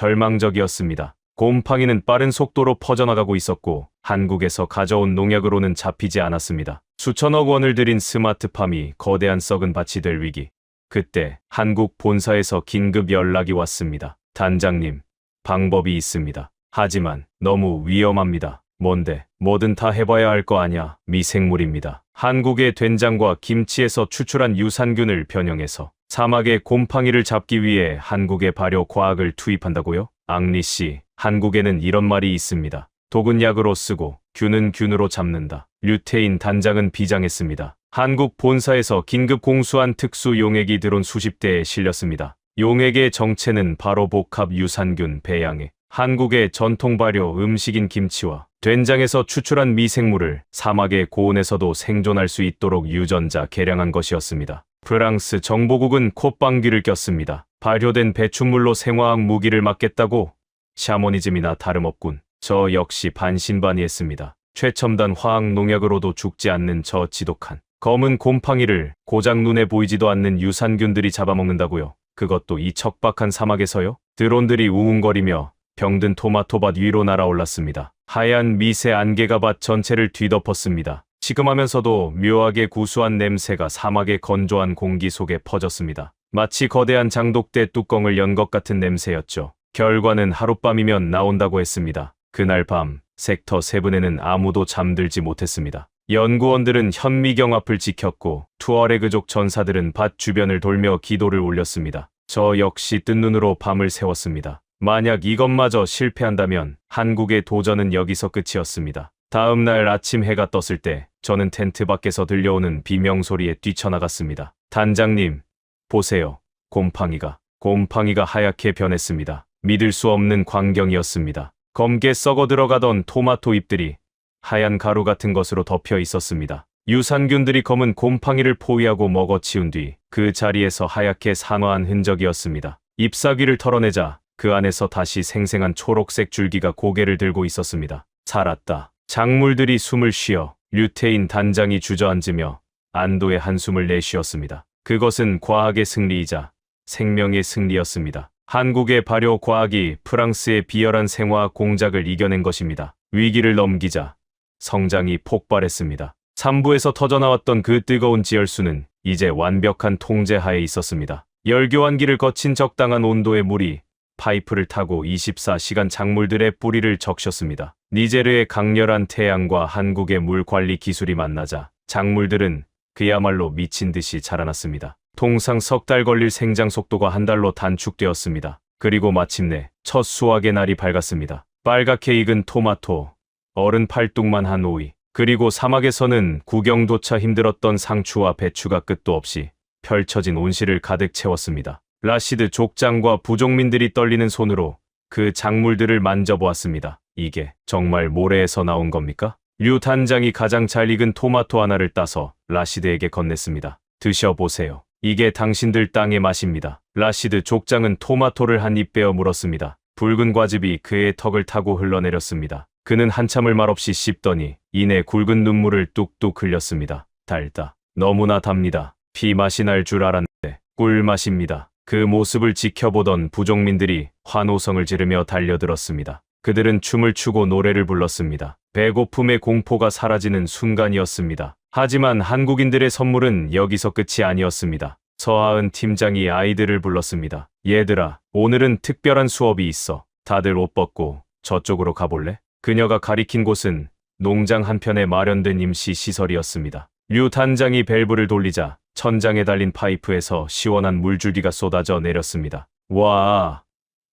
절망적이었습니다. 곰팡이는 빠른 속도로 퍼져나가고 있었고 한국에서 가져온 농약으로는 잡히지 않았습니다. 수천억 원을 들인 스마트팜이 거대한 썩은 밭이 될 위기. 그때 한국 본사에서 긴급 연락이 왔습니다. 단장님, 방법이 있습니다. 하지만 너무 위험합니다. 뭔데? 뭐든 다 해봐야 할 거 아냐. 미생물입니다. 한국의 된장과 김치에서 추출한 유산균을 변형해서 사막의 곰팡이를 잡기 위해 한국의 발효 과학을 투입한다고요? 앙리 씨, 한국에는 이런 말이 있습니다. 독은 약으로 쓰고 균은 균으로 잡는다. 류테인 단장은 비장했습니다. 한국 본사에서 긴급 공수한 특수 용액이 드론 수십 대에 실렸습니다. 용액의 정체는 바로 복합 유산균 배양액. 한국의 전통 발효 음식인 김치와 된장에서 추출한 미생물을 사막의 고온에서도 생존할 수 있도록 유전자 개량한 것이었습니다. 프랑스 정보국은 콧방귀를 꼈습니다. 발효된 배출물로 생화학 무기를 막겠다고? 샤머니즘이나 다름없군. 저 역시 반신반의했습니다. 최첨단 화학 농약으로도 죽지 않는 저 지독한 검은 곰팡이를 고작 눈에 보이지도 않는 유산균들이 잡아먹는다고요? 그것도 이 척박한 사막에서요? 드론들이 우웅거리며 병든 토마토밭 위로 날아올랐습니다. 하얀 미세 안개가 밭 전체를 뒤덮었습니다. 시큼하면서도 묘하게 구수한 냄새가 사막의 건조한 공기 속에 퍼졌습니다. 마치 거대한 장독대 뚜껑을 연 것 같은 냄새였죠. 결과는 하룻밤이면 나온다고 했습니다. 그날 밤 섹터 7에는 아무도 잠들지 못했습니다. 연구원들은 현미경 앞을 지켰고 투어레그족 전사들은 밭 주변을 돌며 기도를 올렸습니다. 저 역시 뜬 눈으로 밤을 새웠습니다. 만약 이것마저 실패한다면 한국의 도전은 여기서 끝이었습니다. 다음 날 아침 해가 떴을 때 저는 텐트 밖에서 들려오는 비명소리에 뛰쳐나갔습니다. 단장님, 보세요. 곰팡이가 하얗게 변했습니다. 믿을 수 없는 광경이었습니다. 검게 썩어 들어가던 토마토 잎들이 하얀 가루 같은 것으로 덮여 있었습니다. 유산균들이 검은 곰팡이를 포위하고 먹어치운 뒤 그 자리에서 하얗게 산화한 흔적이었습니다. 잎사귀를 털어내자 그 안에서 다시 생생한 초록색 줄기가 고개를 들고 있었습니다. 살았다. 작물들이 숨을 쉬어 류테인 단장이 주저앉으며 안도의 한숨을 내쉬었습니다. 그것은 과학의 승리이자 생명의 승리였습니다. 한국의 발효 과학이 프랑스의 비열한 생화학 공작을 이겨낸 것입니다. 위기를 넘기자 성장이 폭발했습니다. 삼부에서 터져나왔던 그 뜨거운 지열수는 이제 완벽한 통제하에 있었습니다. 열교환기를 거친 적당한 온도의 물이 파이프를 타고 24시간 작물들의 뿌리를 적셨습니다. 니제르의 강렬한 태양과 한국의 물 관리 기술이 만나자 작물들은 그야말로 미친 듯이 자라났습니다. 통상 석 달 걸릴 생장 속도가 한 달로 단축되었습니다. 그리고 마침내 첫 수확의 날이 밝았습니다. 빨갛게 익은 토마토, 어른 팔뚝만 한 오이, 그리고 사막에서는 구경조차 힘들었던 상추와 배추가 끝도 없이 펼쳐진 온실을 가득 채웠습니다. 라시드 족장과 부족민들이 떨리는 손으로 그 작물들을 만져보았습니다. 이게 정말 모래에서 나온 겁니까? 류 단장이 가장 잘 익은 토마토 하나를 따서 라시드에게 건넸습니다. 드셔보세요. 이게 당신들 땅의 맛입니다. 라시드 족장은 토마토를 한 입 베어 물었습니다. 붉은 과즙이 그의 턱을 타고 흘러내렸습니다. 그는 한참을 말없이 씹더니 이내 굵은 눈물을 뚝뚝 흘렸습니다. 달다. 너무나 답니다. 피 맛이 날 줄 알았는데 꿀맛입니다. 그 모습을 지켜보던 부족민들이 환호성을 지르며 달려들었습니다. 그들은 춤을 추고 노래를 불렀습니다. 배고픔의 공포가 사라지는 순간이었습니다. 하지만 한국인들의 선물은 여기서 끝이 아니었습니다. 서하은 팀장이 아이들을 불렀습니다. 얘들아, 오늘은 특별한 수업이 있어. 다들 옷 벗고 저쪽으로 가볼래? 그녀가 가리킨 곳은 농장 한편에 마련된 임시 시설이었습니다. 류 단장이 밸브를 돌리자 천장에 달린 파이프에서 시원한 물줄기가 쏟아져 내렸습니다. 와,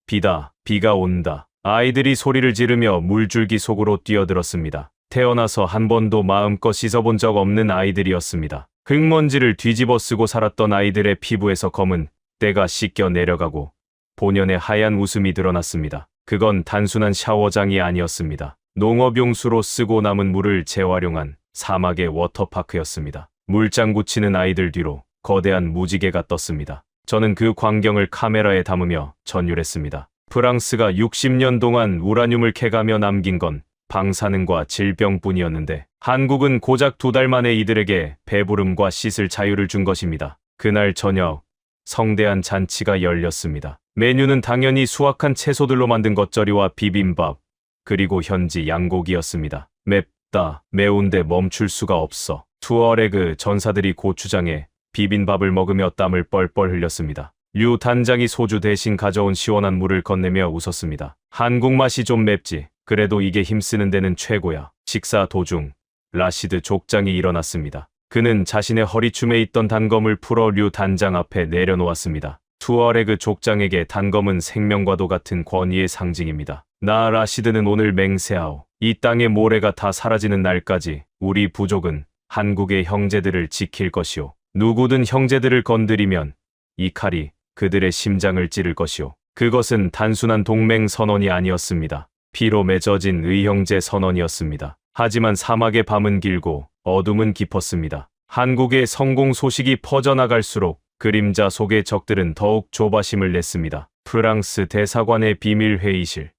비다. 비가 온다. 아이들이 소리를 지르며 물줄기 속으로 뛰어들었습니다. 태어나서 한 번도 마음껏 씻어본 적 없는 아이들이었습니다. 흙먼지를 뒤집어 쓰고 살았던 아이들의 피부에서 검은 때가 씻겨 내려가고 본연의 하얀 웃음이 드러났습니다. 그건 단순한 샤워장이 아니었습니다. 농업용수로 쓰고 남은 물을 재활용한 사막의 워터파크였습니다. 물장구 치는 아이들 뒤로 거대한 무지개가 떴습니다. 저는 그 광경을 카메라에 담으며 전율했습니다. 프랑스가 60년 동안 우라늄을 캐가며 남긴 건 방사능과 질병뿐이었는데 한국은 고작 2달 만에 이들에게 배부름과 씻을 자유를 준 것입니다. 그날 저녁 성대한 잔치가 열렸습니다. 메뉴는 당연히 수확한 채소들로 만든 겉절이와 비빔밥, 그리고 현지 양고기였습니다. 맵다, 매운데 멈출 수가 없어. 투어레그 전사들이 고추장에 비빔밥을 먹으며 땀을 뻘뻘 흘렸습니다. 류 단장이 소주 대신 가져온 시원한 물을 건네며 웃었습니다. 한국 맛이 좀 맵지. 그래도 이게 힘쓰는 데는 최고야. 식사 도중 라시드 족장이 일어났습니다. 그는 자신의 허리춤에 있던 단검을 풀어 류 단장 앞에 내려놓았습니다. 투어레그 족장에게 단검은 생명과도 같은 권위의 상징입니다. 나 라시드는 오늘 맹세하오. 이 땅의 모래가 다 사라지는 날까지 우리 부족은 한국의 형제들을 지킬 것이오. 누구든 형제들을 건드리면 이 칼이 그들의 심장을 찌를 것이오. 그것은 단순한 동맹 선언이 아니었습니다. 피로 맺어진 의형제 선언이었습니다. 하지만 사막의 밤은 길고 어둠은 깊었습니다. 한국의 성공 소식이 퍼져나갈수록 그림자 속의 적들은 더욱 조바심을 냈습니다. 프랑스 대사관의 비밀 회의실.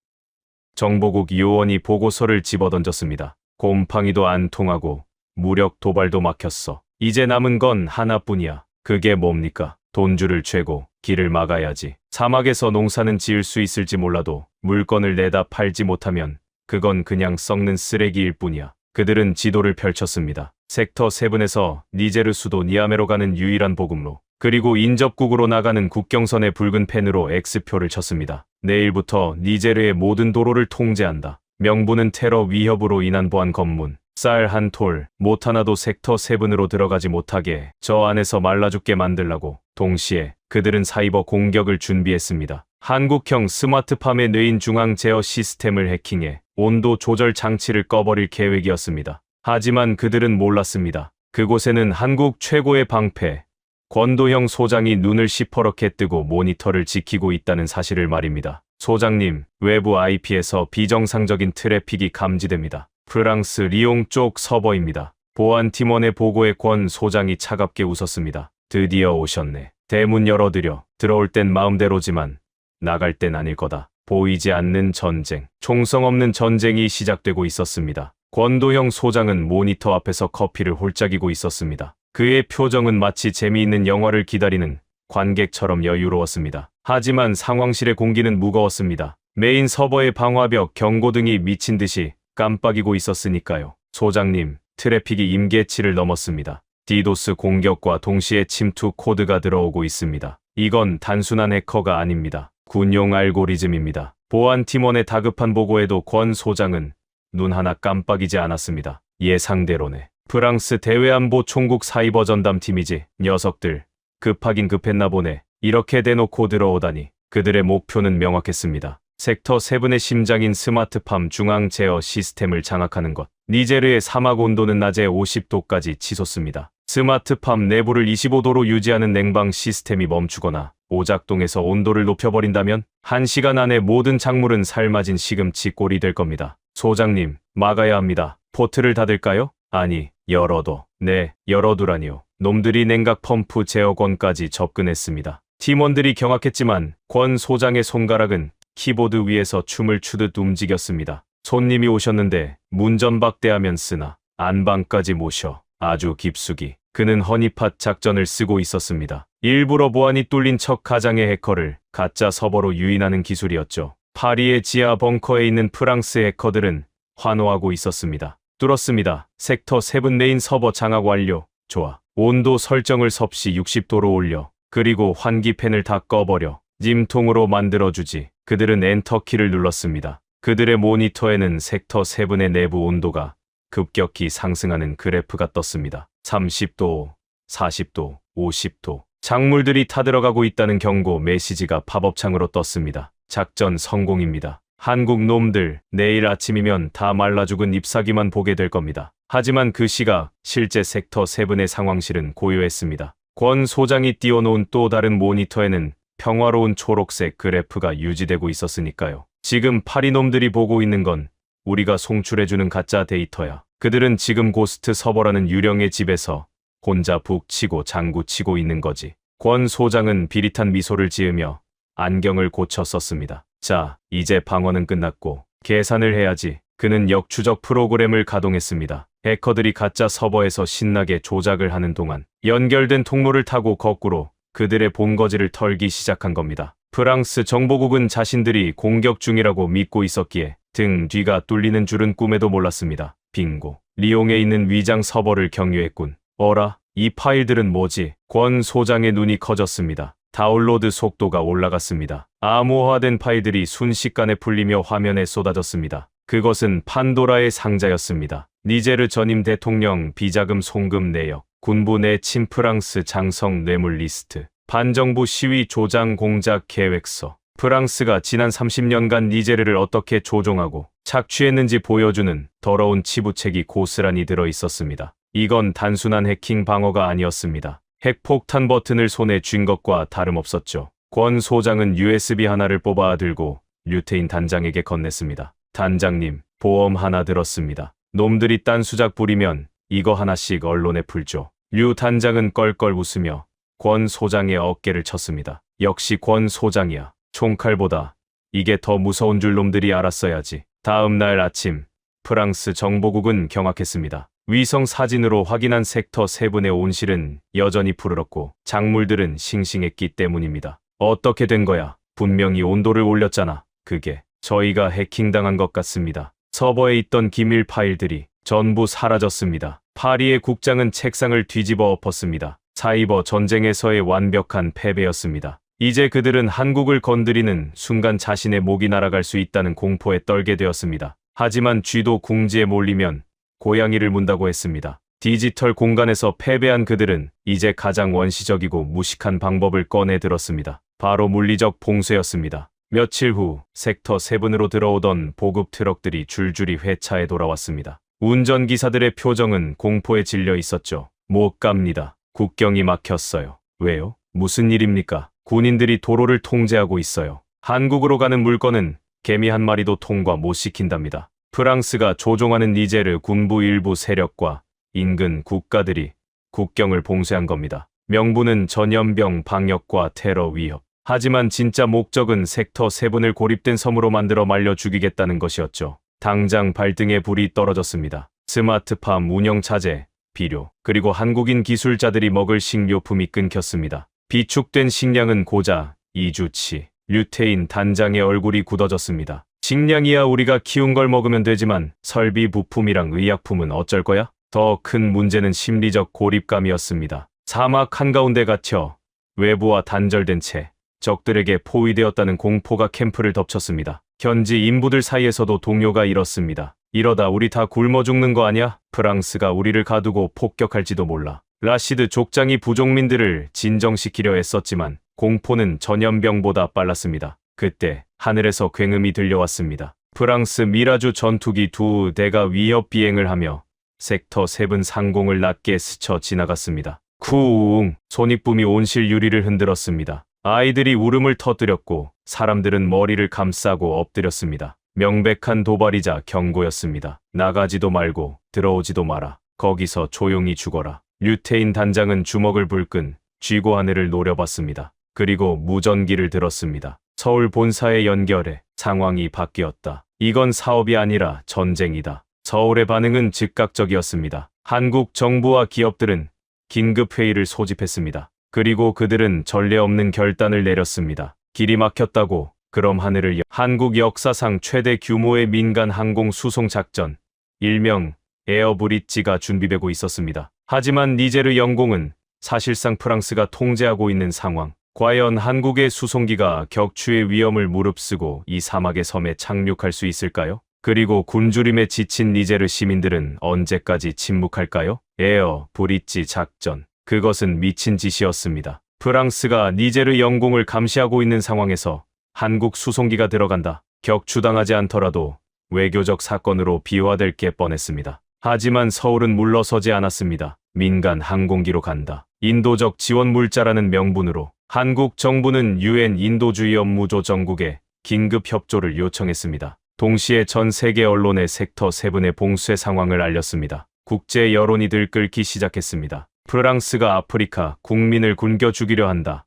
정보국 요원이 보고서를 집어던졌습니다. 곰팡이도 안 통하고 무력 도발도 막혔어. 이제 남은 건 하나뿐이야. 그게 뭡니까? 돈줄을 죄고 길을 막아야지. 사막에서 농사는 지을 수 있을지 몰라도 물건을 내다 팔지 못하면 그건 그냥 썩는 쓰레기일 뿐이야. 그들은 지도를 펼쳤습니다. 섹터 7에서 니제르 수도 니아메로 가는 유일한 보급로, 그리고 인접국으로 나가는 국경선의 붉은 펜으로 X표를 쳤습니다. 내일부터 니제르의 모든 도로를 통제한다. 명분은 테러 위협으로 인한 보안 검문. 쌀 한 톨, 못 하나도 섹터 7으로 들어가지 못하게 저 안에서 말라 죽게 만들라고. 동시에 그들은 사이버 공격을 준비했습니다. 한국형 스마트팜의 뇌인 중앙 제어 시스템을 해킹해 온도 조절 장치를 꺼버릴 계획이었습니다. 하지만 그들은 몰랐습니다. 그곳에는 한국 최고의 방패, 권도형 소장이 눈을 시퍼렇게 뜨고 모니터를 지키고 있다는 사실을 말입니다. 소장님, 외부 IP에서 비정상적인 트래픽이 감지됩니다. 프랑스 리옹 쪽 서버입니다. 보안팀원의 보고에 권 소장이 차갑게 웃었습니다. 드디어 오셨네. 대문 열어드려. 들어올 땐 마음대로지만 나갈 땐 아닐 거다. 보이지 않는 전쟁. 총성 없는 전쟁이 시작되고 있었습니다. 권도형 소장은 모니터 앞에서 커피를 홀짝이고 있었습니다. 그의 표정은 마치 재미있는 영화를 기다리는 관객처럼 여유로웠습니다. 하지만 상황실의 공기는 무거웠습니다. 메인 서버의 방화벽, 경고등이 미친 듯이 깜빡이고 있었으니까요. 소장님, 트래픽이 임계치를 넘었습니다. 디도스 공격과 동시에 침투 코드가 들어오고 있습니다. 이건 단순한 해커가 아닙니다. 군용 알고리즘입니다. 보안팀원의 다급한 보고에도 권 소장은 눈 하나 깜빡이지 않았습니다. 예상대로네. 프랑스 대외안보 총국 사이버 전담팀이지. 녀석들 급하긴 급했나 보네. 이렇게 대놓고 들어오다니. 그들의 목표는 명확했습니다. 섹터 7의 심장인 스마트팜 중앙 제어 시스템을 장악하는 것. 니제르의 사막 온도는 낮에 50도까지 치솟습니다. 스마트팜 내부를 25도로 유지하는 냉방 시스템이 멈추거나 오작동에서 온도를 높여버린다면 1시간 안에 모든 작물은 삶아진 시금치 꼴이 될 겁니다. 소장님, 막아야 합니다. 포트를 닫을까요? 아니, 열어둬. 네, 열어두라니요. 놈들이 냉각 펌프 제어권까지 접근했습니다. 팀원들이 경악했지만 권 소장의 손가락은 키보드 위에서 춤을 추듯 움직였습니다. 손님이 오셨는데 문전박대하면 쓰나 안방까지 모셔 아주 깊숙이 그는 허니팟 작전을 쓰고 있었습니다. 일부러 보안이 뚫린 척 가장의 해커를 가짜 서버로 유인하는 기술이었죠. 파리의 지하 벙커에 있는 프랑스 해커들은 환호하고 있었습니다. 뚫었습니다. 섹터 7 메인 서버 장악 완료. 좋아. 온도 설정을 섭씨 60도로 올려. 그리고 환기팬을 다 꺼버려. 찜통으로 만들어주지. 그들은 엔터키를 눌렀습니다. 그들의 모니터에는 섹터 7의 내부 온도가 급격히 상승하는 그래프가 떴습니다. 30도, 40도, 50도. 작물들이 타들어가고 있다는 경고 메시지가 팝업창으로 떴습니다. 작전 성공입니다. 한국 놈들, 내일 아침이면 다 말라 죽은 잎사귀만 보게 될 겁니다. 하지만 그 시각 실제 섹터 7의 상황실은 고요했습니다. 권 소장이 띄워놓은 또 다른 모니터에는 평화로운 초록색 그래프가 유지되고 있었으니까요. 지금 파리놈들이 보고 있는 건 우리가 송출해주는 가짜 데이터야. 그들은 지금 고스트 서버라는 유령의 집에서 혼자 북치고 장구치고 있는 거지. 권 소장은 비릿한 미소를 지으며 안경을 고쳐 썼습니다. 자, 이제 방어는 끝났고 계산을 해야지. 그는 역추적 프로그램을 가동했습니다. 해커들이 가짜 서버에서 신나게 조작을 하는 동안 연결된 통로를 타고 거꾸로 그들의 본거지를 털기 시작한 겁니다. 프랑스 정보국은 자신들이 공격 중이라고 믿고 있었기에 등 뒤가 뚫리는 줄은 꿈에도 몰랐습니다. 빙고. 리옹에 있는 위장 서버를 경유했군. 어라? 이 파일들은 뭐지? 권 소장의 눈이 커졌습니다. 다운로드 속도가 올라갔습니다. 암호화된 파일들이 순식간에 풀리며 화면에 쏟아졌습니다. 그것은 판도라의 상자였습니다. 니제르 전임 대통령 비자금 송금 내역, 군부 내 친프랑스 장성 뇌물 리스트, 반정부 시위 조장 공작 계획서. 프랑스가 지난 30년간 니제르를 어떻게 조종하고 착취했는지 보여주는 더러운 치부책이 고스란히 들어 있었습니다. 이건 단순한 해킹 방어가 아니었습니다. 핵폭탄 버튼을 손에 쥔 것과 다름없었죠. 권 소장은 USB 하나를 뽑아 들고 류테인 단장에게 건넸습니다. 단장님, 보험 하나 들었습니다. 놈들이 딴 수작 부리면 이거 하나씩 언론에 풀죠. 류 단장은 껄껄 웃으며 권 소장의 어깨를 쳤습니다. 역시 권 소장이야. 총칼보다 이게 더 무서운 줄 놈들이 알았어야지. 다음 날 아침, 프랑스 정보국은 경악했습니다. 위성 사진으로 확인한 섹터 7의 온실은 여전히 푸르렀고 작물들은 싱싱했기 때문입니다. 어떻게 된 거야? 분명히 온도를 올렸잖아. 그게 저희가 해킹당한 것 같습니다. 서버에 있던 기밀 파일들이 전부 사라졌습니다. 파리의 국장은 책상을 뒤집어 엎었습니다. 사이버 전쟁에서의 완벽한 패배였습니다. 이제 그들은 한국을 건드리는 순간 자신의 목이 날아갈 수 있다는 공포에 떨게 되었습니다. 하지만 쥐도 궁지에 몰리면 고양이를 문다고 했습니다. 디지털 공간에서 패배한 그들은 이제 가장 원시적이고 무식한 방법을 꺼내 들었습니다. 바로 물리적 봉쇄였습니다. 며칠 후 섹터 7으로 들어오던 보급 트럭들이 줄줄이 회차에 돌아왔습니다. 운전기사들의 표정은 공포에 질려 있었죠. 못 갑니다. 국경이 막혔어요. 왜요? 무슨 일입니까? 군인들이 도로를 통제하고 있어요. 한국으로 가는 물건은 개미 한 마리도 통과 못 시킨답니다. 프랑스가 조종하는 니제르 군부 일부 세력과 인근 국가들이 국경을 봉쇄한 겁니다. 명분은 전염병 방역과 테러 위협. 하지만 진짜 목적은 섹터 7을 고립된 섬으로 만들어 말려 죽이겠다는 것이었죠. 당장 발등에 불이 떨어졌습니다. 스마트팜 운영 차제, 비료, 그리고 한국인 기술자들이 먹을 식료품이 끊겼습니다. 비축된 식량은 고작 2주치. 류테인 단장의 얼굴이 굳어졌습니다. 식량이야 우리가 키운 걸 먹으면 되지만 설비 부품이랑 의약품은 어쩔 거야? 더 큰 문제는 심리적 고립감이었습니다. 사막 한가운데 갇혀 외부와 단절된 채 적들에게 포위되었다는 공포가 캠프를 덮쳤습니다. 현지 인부들 사이에서도 동요가 일었습니다. 이러다 우리 다 굶어 죽는 거 아냐? 프랑스가 우리를 가두고 폭격할지도 몰라. 라시드 족장이 부족민들을 진정시키려 애썼지만 공포는 전염병보다 빨랐습니다. 그때 하늘에서 굉음이 들려왔습니다. 프랑스 미라주 전투기 2대가 위협 비행을 하며 섹터 7 상공을 낮게 스쳐 지나갔습니다. 쿠웅! 손익붐이 온실 유리를 흔들었습니다. 아이들이 울음을 터뜨렸고 사람들은 머리를 감싸고 엎드렸습니다. 명백한 도발이자 경고였습니다. 나가지도 말고 들어오지도 마라. 거기서 조용히 죽어라. 류태인 단장은 주먹을 불끈 쥐고 하늘을 노려봤습니다. 그리고 무전기를 들었습니다. 서울 본사에 연결해. 상황이 바뀌었다. 이건 사업이 아니라 전쟁이다. 서울의 반응은 즉각적이었습니다. 한국 정부와 기업들은 긴급 회의를 소집했습니다. 그리고 그들은 전례 없는 결단을 내렸습니다. 길이 막혔다고. 그럼 하늘을 한국 역사상 최대 규모의 민간 항공 수송 작전, 일명 에어브릿지가 준비되고 있었습니다. 하지만 니제르 영공은 사실상 프랑스가 통제하고 있는 상황. 과연 한국의 수송기가 격추의 위험을 무릅쓰고 이 사막의 섬에 착륙할 수 있을까요? 그리고 굶주림에 지친 니제르 시민들은 언제까지 침묵할까요? 에어 브릿지 작전. 그것은 미친 짓이었습니다. 프랑스가 니제르 영공을 감시하고 있는 상황에서 한국 수송기가 들어간다. 격추당하지 않더라도 외교적 사건으로 비화될 게 뻔했습니다. 하지만 서울은 물러서지 않았습니다. 민간 항공기로 간다. 인도적 지원 물자라는 명분으로 한국 정부는 UN 인도주의 업무조 전국에 긴급 협조를 요청했습니다. 동시에 전 세계 언론에 섹터 7의 봉쇄 상황을 알렸습니다. 국제 여론이 들끓기 시작했습니다. 프랑스가 아프리카 국민을 굶겨 죽이려 한다.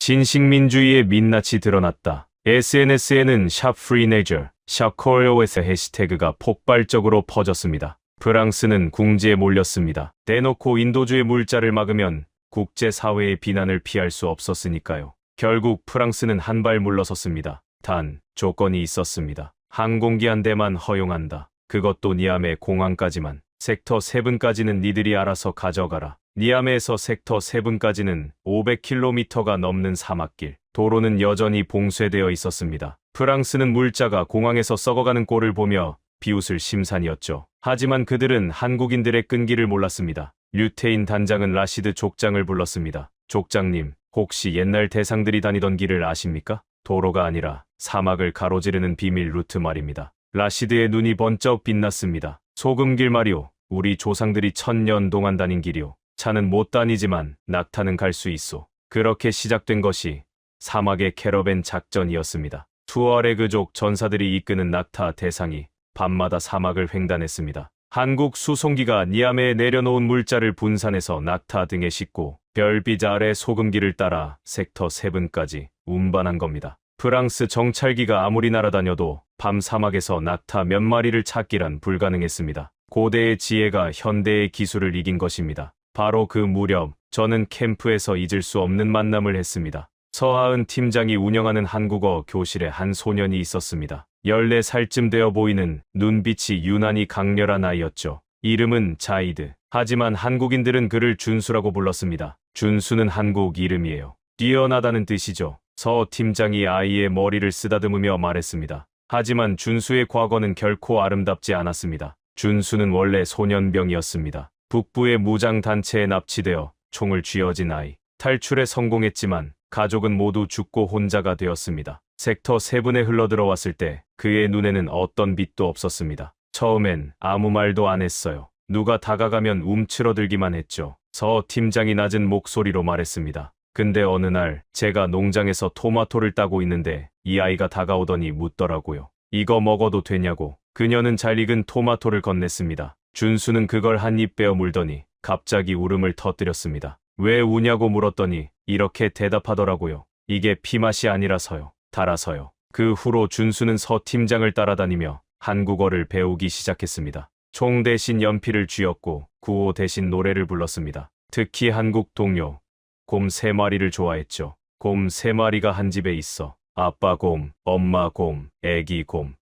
신식민주의의 민낯이 드러났다. SNS에는 샵 프리네저, 샵 코리오에서 해시태그가 폭발적으로 퍼졌습니다. 프랑스는 궁지에 몰렸습니다. 대놓고 인도주의 물자를 막으면 국제사회의 비난을 피할 수 없었으니까요. 결국 프랑스는 한 발 물러섰습니다. 단, 조건이 있었습니다. 항공기 한 대만 허용한다. 그것도 니아메 공항까지만. 섹터 7까지는 니들이 알아서 가져가라. 니아메에서 섹터 7까지는 500km가 넘는 사막길. 도로는 여전히 봉쇄되어 있었습니다. 프랑스는 물자가 공항에서 썩어가는 꼴을 보며 비웃을 심산이었죠. 하지만 그들은 한국인들의 끈기를 몰랐습니다. 류태인 단장은 라시드 족장을 불렀습니다. 족장님, 혹시 옛날 대상들이 다니던 길을 아십니까? 도로가 아니라 사막을 가로지르는 비밀 루트 말입니다. 라시드의 눈이 번쩍 빛났습니다. 소금길 말이오. 우리 조상들이 1000년 동안 다닌 길이오. 차는 못 다니지만 낙타는 갈 수 있소. 그렇게 시작된 것이 사막의 캐러밴 작전이었습니다. 투어레그족 전사들이 이끄는 낙타 대상이 밤마다 사막을 횡단했습니다. 한국 수송기가 니아메에 내려놓은 물자를 분산해서 낙타 등에 싣고 별빛 아래 소금길을 따라 섹터 7까지 운반한 겁니다. 프랑스 정찰기가 아무리 날아다녀도 밤 사막에서 낙타 몇 마리를 찾기란 불가능했습니다. 고대의 지혜가 현대의 기술을 이긴 것입니다. 바로 그 무렵 저는 캠프에서 잊을 수 없는 만남을 했습니다. 서하은 팀장이 운영하는 한국어 교실에 한 소년이 있었습니다. 14살쯤 되어 보이는 눈빛이 유난히 강렬한 아이였죠. 이름은 자이드. 하지만 한국인들은 그를 준수라고 불렀습니다. 준수는 한국 이름이에요. 뛰어나다는 뜻이죠. 서 팀장이 아이의 머리를 쓰다듬으며 말했습니다. 하지만 준수의 과거는 결코 아름답지 않았습니다. 준수는 원래 소년병이었습니다. 북부의 무장단체에 납치되어 총을 쥐어진 아이. 탈출에 성공했지만 가족은 모두 죽고 혼자가 되었습니다. 섹터 7에 흘러들어왔을 때 그의 눈에는 어떤 빛도 없었습니다. 처음엔 아무 말도 안 했어요. 누가 다가가면 움츠러들기만 했죠. 서 팀장이 낮은 목소리로 말했습니다. 근데 어느 날 제가 농장에서 토마토를 따고 있는데 이 아이가 다가오더니 묻더라고요. 이거 먹어도 되냐고. 그녀는 잘 익은 토마토를 건넸습니다. 준수는 그걸 한 입 베어 물더니 갑자기 울음을 터뜨렸습니다. 왜 우냐고 물었더니 이렇게 대답하더라고요. 이게 피맛이 아니라서요. 달아서요. 그 후로 준수는 서 팀장을 따라다니며 한국어를 배우기 시작했습니다. 총 대신 연필을 쥐었고 구호 대신 노래를 불렀습니다. 특히 한국 동요 곰 3마리를 좋아했죠. 곰 3마리가 한 집에 있어. 아빠 곰, 엄마 곰, 애기 곰.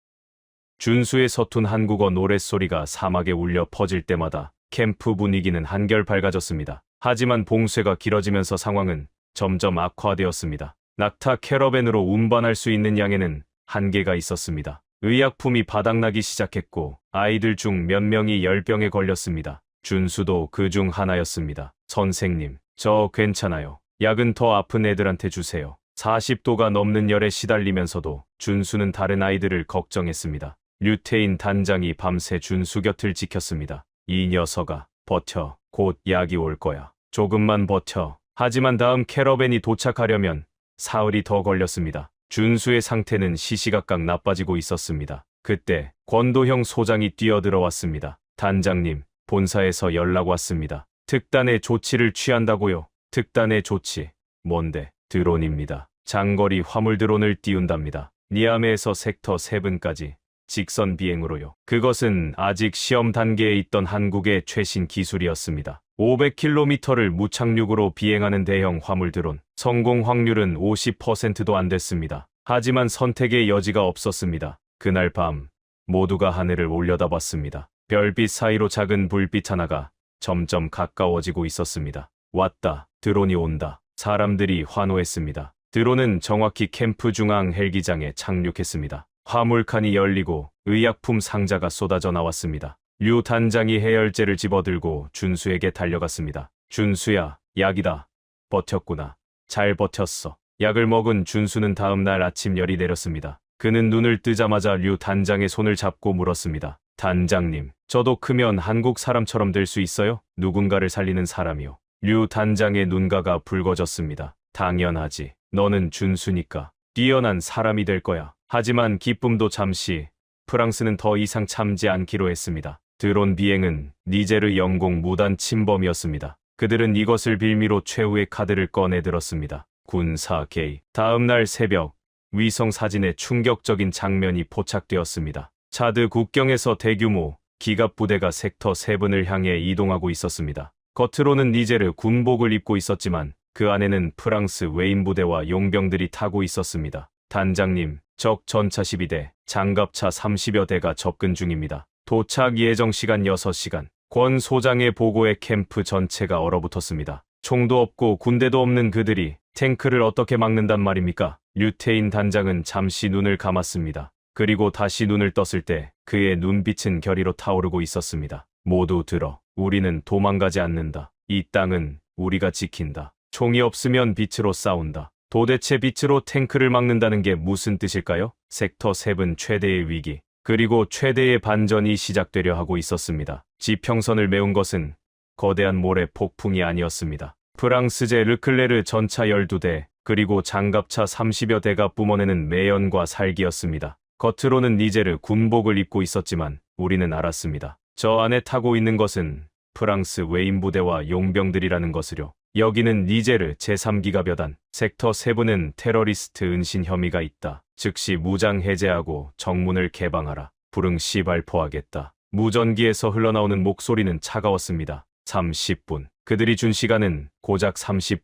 준수의 서툰 한국어 노랫소리가 사막에 울려 퍼질 때마다 캠프 분위기는 한결 밝아졌습니다. 하지만 봉쇄가 길어지면서 상황은 점점 악화되었습니다. 낙타 캐러밴으로 운반할 수 있는 양에는 한계가 있었습니다. 의약품이 바닥나기 시작했고 아이들 중 몇 명이 열병에 걸렸습니다. 준수도 그 중 하나였습니다. 선생님, 저 괜찮아요. 약은 더 아픈 애들한테 주세요. 40도가 넘는 열에 시달리면서도 준수는 다른 아이들을 걱정했습니다. 류태인 단장이 밤새 준수 곁을 지켰습니다. 이 녀석아, 버텨. 곧 약이 올 거야. 조금만 버텨. 하지만 다음 캐러밴이 도착하려면 사흘이 더 걸렸습니다. 준수의 상태는 시시각각 나빠지고 있었습니다. 그때 권도형 소장이 뛰어들어왔습니다. 단장님, 본사에서 연락 왔습니다. 특단의 조치를 취한다고요. 특단의 조치. 뭔데? 드론입니다. 장거리 화물 드론을 띄운답니다. 니아메에서 섹터 7까지 직선 비행으로요. 그것은 아직 시험 단계에 있던 한국의 최신 기술이었습니다. 500km를 무착륙으로 비행하는 대형 화물 드론. 성공 확률은 50%도 안 됐습니다. 하지만 선택의 여지가 없었습니다. 그날 밤 모두가 하늘을 올려다봤습니다. 별빛 사이로 작은 불빛 하나가 점점 가까워지고 있었습니다. 왔다. 드론이 온다. 사람들이 환호했습니다. 드론은 정확히 캠프 중앙 헬기장에 착륙했습니다. 화물칸이 열리고 의약품 상자가 쏟아져 나왔습니다. 류 단장이 해열제를 집어들고 준수에게 달려갔습니다. 준수야, 약이다. 버텼구나. 잘 버텼어. 약을 먹은 준수는 다음 날 아침 열이 내렸습니다. 그는 눈을 뜨자마자 류 단장의 손을 잡고 물었습니다. 단장님, 저도 크면 한국 사람처럼 될 수 있어요? 누군가를 살리는 사람이요. 류 단장의 눈가가 붉어졌습니다. 당연하지. 너는 준수니까 뛰어난 사람이 될 거야. 하지만 기쁨도 잠시, 프랑스는 더 이상 참지 않기로 했습니다. 드론 비행은 니제르 영공 무단 침범이었습니다. 그들은 이것을 빌미로 최후의 카드를 꺼내들었습니다. 군사 개입. 다음 날 새벽, 위성 사진에 충격적인 장면이 포착되었습니다. 차드 국경에서 대규모 기갑 부대가 섹터 7을 향해 이동하고 있었습니다. 겉으로는 니제르 군복을 입고 있었지만 그 안에는 프랑스 웨인 부대와 용병들이 타고 있었습니다. 단장님, 적 전차 12대, 장갑차 30여 대가 접근 중입니다. 도착 예정 시간 6시간. 권 소장의 보고에 캠프 전체가 얼어붙었습니다. 총도 없고 군대도 없는 그들이 탱크를 어떻게 막는단 말입니까? 류테인 단장은 잠시 눈을 감았습니다. 그리고 다시 눈을 떴을 때 그의 눈빛은 결의로 타오르고 있었습니다. 모두 들어. 우리는 도망가지 않는다. 이 땅은 우리가 지킨다. 총이 없으면 빛으로 싸운다. 도대체 빛으로 탱크를 막는다는 게 무슨 뜻일까요? 섹터 7 최대의 위기, 그리고 최대의 반전이 시작되려 하고 있었습니다. 지평선을 메운 것은 거대한 모래 폭풍이 아니었습니다. 프랑스제 르클레르 전차 12대, 그리고 장갑차 30여 대가 뿜어내는 매연과 살기였습니다. 겉으로는 니제르 군복을 입고 있었지만 우리는 알았습니다. 저 안에 타고 있는 것은 프랑스 웨인 부대와 용병들이라는 것을요. 여기는 니제르 제3기갑여단. 섹터 7은 테러리스트 은신 혐의가 있다. 즉시 무장 해제하고 정문을 개방하라. 불응시 발포하겠다. 무전기에서 흘러나오는 목소리는 차가웠습니다. 30분. 그들이 준 시간은 고작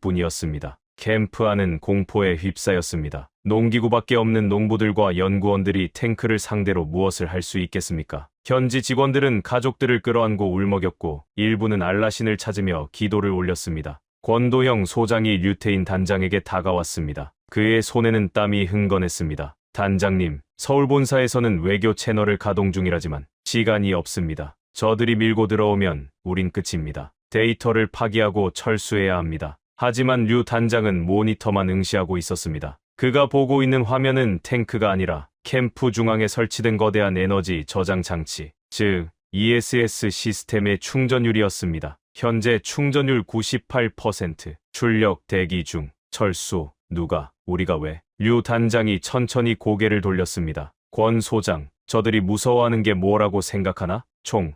30분이었습니다. 캠프 안은 공포에 휩싸였습니다. 농기구밖에 없는 농부들과 연구원들이 탱크를 상대로 무엇을 할 수 있겠습니까? 현지 직원들은 가족들을 끌어안고 울먹였고 일부는 알라신을 찾으며 기도를 올렸습니다. 권도형 소장이 류테인 단장에게 다가왔습니다. 그의 손에는 땀이 흥건했습니다. 단장님, 서울 본사에서는 외교 채널을 가동 중이라지만 시간이 없습니다. 저들이 밀고 들어오면 우린 끝입니다. 데이터를 파기하고 철수해야 합니다. 하지만 류 단장은 모니터만 응시하고 있었습니다. 그가 보고 있는 화면은 탱크가 아니라 캠프 중앙에 설치된 거대한 에너지 저장 장치, 즉 ESS 시스템의 충전율이었습니다. 현재 충전율 98%, 출력 대기 중, 철수, 누가, 우리가 왜? 류 단장이 천천히 고개를 돌렸습니다. 권 소장, 저들이 무서워하는 게 뭐라고 생각하나? 총,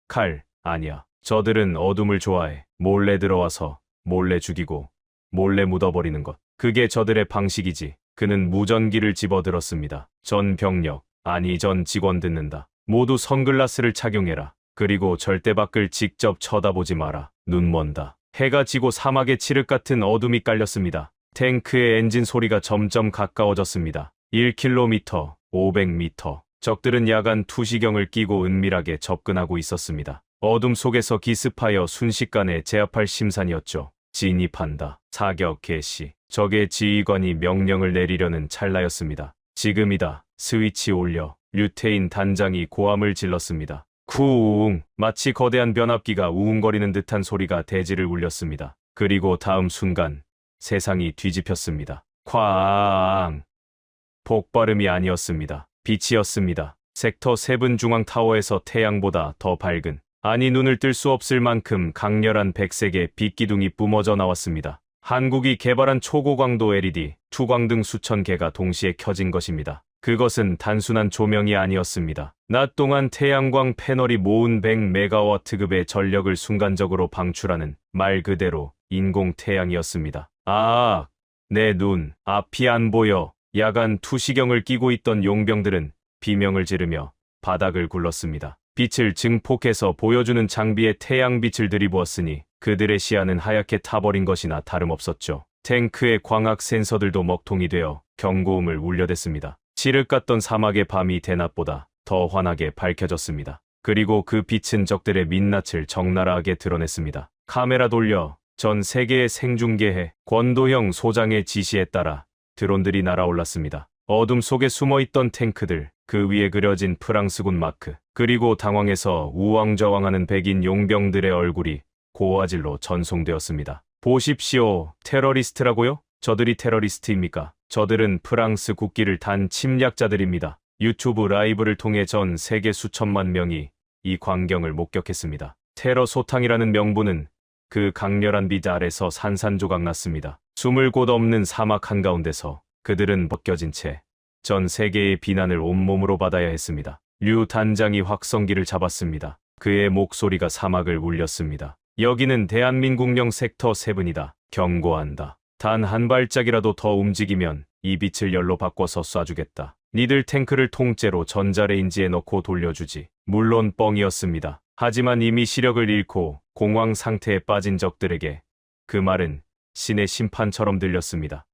칼, 아니야. 저들은 어둠을 좋아해. 몰래 들어와서 몰래 죽이고 몰래 묻어버리는 것. 그게 저들의 방식이지. 그는 무전기를 집어들었습니다. 전 병력, 아니 전 직원 듣는다. 모두 선글라스를 착용해라. 그리고 절대 밖을 직접 쳐다보지 마라. 눈 먼다. 해가 지고 사막의 칠흑 같은 어둠이 깔렸습니다. 탱크의 엔진 소리가 점점 가까워졌습니다. 1km, 500m. 적들은 야간 투시경을 끼고 은밀하게 접근하고 있었습니다. 어둠 속에서 기습하여 순식간에 제압할 심산이었죠. 진입한다. 사격 개시. 적의 지휘관이 명령을 내리려는 찰나였습니다. 지금이다. 스위치 올려. 류테인 단장이 고함을 질렀습니다. 쿠웅. 마치 거대한 변압기가 우웅거리는 듯한 소리가 대지를 울렸습니다. 그리고 다음 순간 세상이 뒤집혔습니다. 쾅. 폭발음이 아니었습니다. 빛이었습니다. 섹터 7 중앙 타워에서 태양보다 더 밝은, 아니 눈을 뜰 수 없을 만큼 강렬한 백색의 빛기둥이 뿜어져 나왔습니다. 한국이 개발한 초고광도 LED, 투광등 수천 개가 동시에 켜진 것입니다. 그것은 단순한 조명이 아니었습니다. 낮 동안 태양광 패널이 모은 100메가와트급의 전력을 순간적으로 방출하는 말 그대로 인공 태양이었습니다. 아, 내 눈, 앞이 안 보여. 야간 투시경을 끼고 있던 용병들은 비명을 지르며 바닥을 굴렀습니다. 빛을 증폭해서 보여주는 장비에 태양빛을 들이부었으니 그들의 시야는 하얗게 타버린 것이나 다름없었죠. 탱크의 광학 센서들도 먹통이 되어 경고음을 울려댔습니다. 칠흑 같던 사막의 밤이 대낮보다 더 환하게 밝혀졌습니다. 그리고 그 빛은 적들의 민낯을 적나라하게 드러냈습니다. 카메라 돌려 전 세계에 생중계해. 권도형 소장의 지시에 따라 드론들이 날아올랐습니다. 어둠 속에 숨어있던 탱크들, 그 위에 그려진 프랑스군 마크, 그리고 당황해서 우왕좌왕하는 백인 용병들의 얼굴이 고화질로 전송되었습니다. 보십시오. 테러리스트라고요? 저들이 테러리스트입니까? 저들은 프랑스 국기를 단 침략자들입니다. 유튜브 라이브를 통해 전 세계 수천만 명이 이 광경을 목격했습니다. 테러 소탕이라는 명분은 그 강렬한 빛 아래서 산산조각 났습니다. 숨을 곳 없는 사막 한가운데서 그들은 벗겨진 채 전 세계의 비난을 온몸으로 받아야 했습니다. 류 단장이 확성기를 잡았습니다. 그의 목소리가 사막을 울렸습니다. 여기는 대한민국령 섹터 7이다. 경고한다. 단 한 발짝이라도 더 움직이면 이 빛을 열로 바꿔서 쏴주겠다. 니들 탱크를 통째로 전자레인지에 넣고 돌려주지. 물론 뻥이었습니다. 하지만 이미 시력을 잃고 공황 상태에 빠진 적들에게 그 말은 신의 심판처럼 들렸습니다.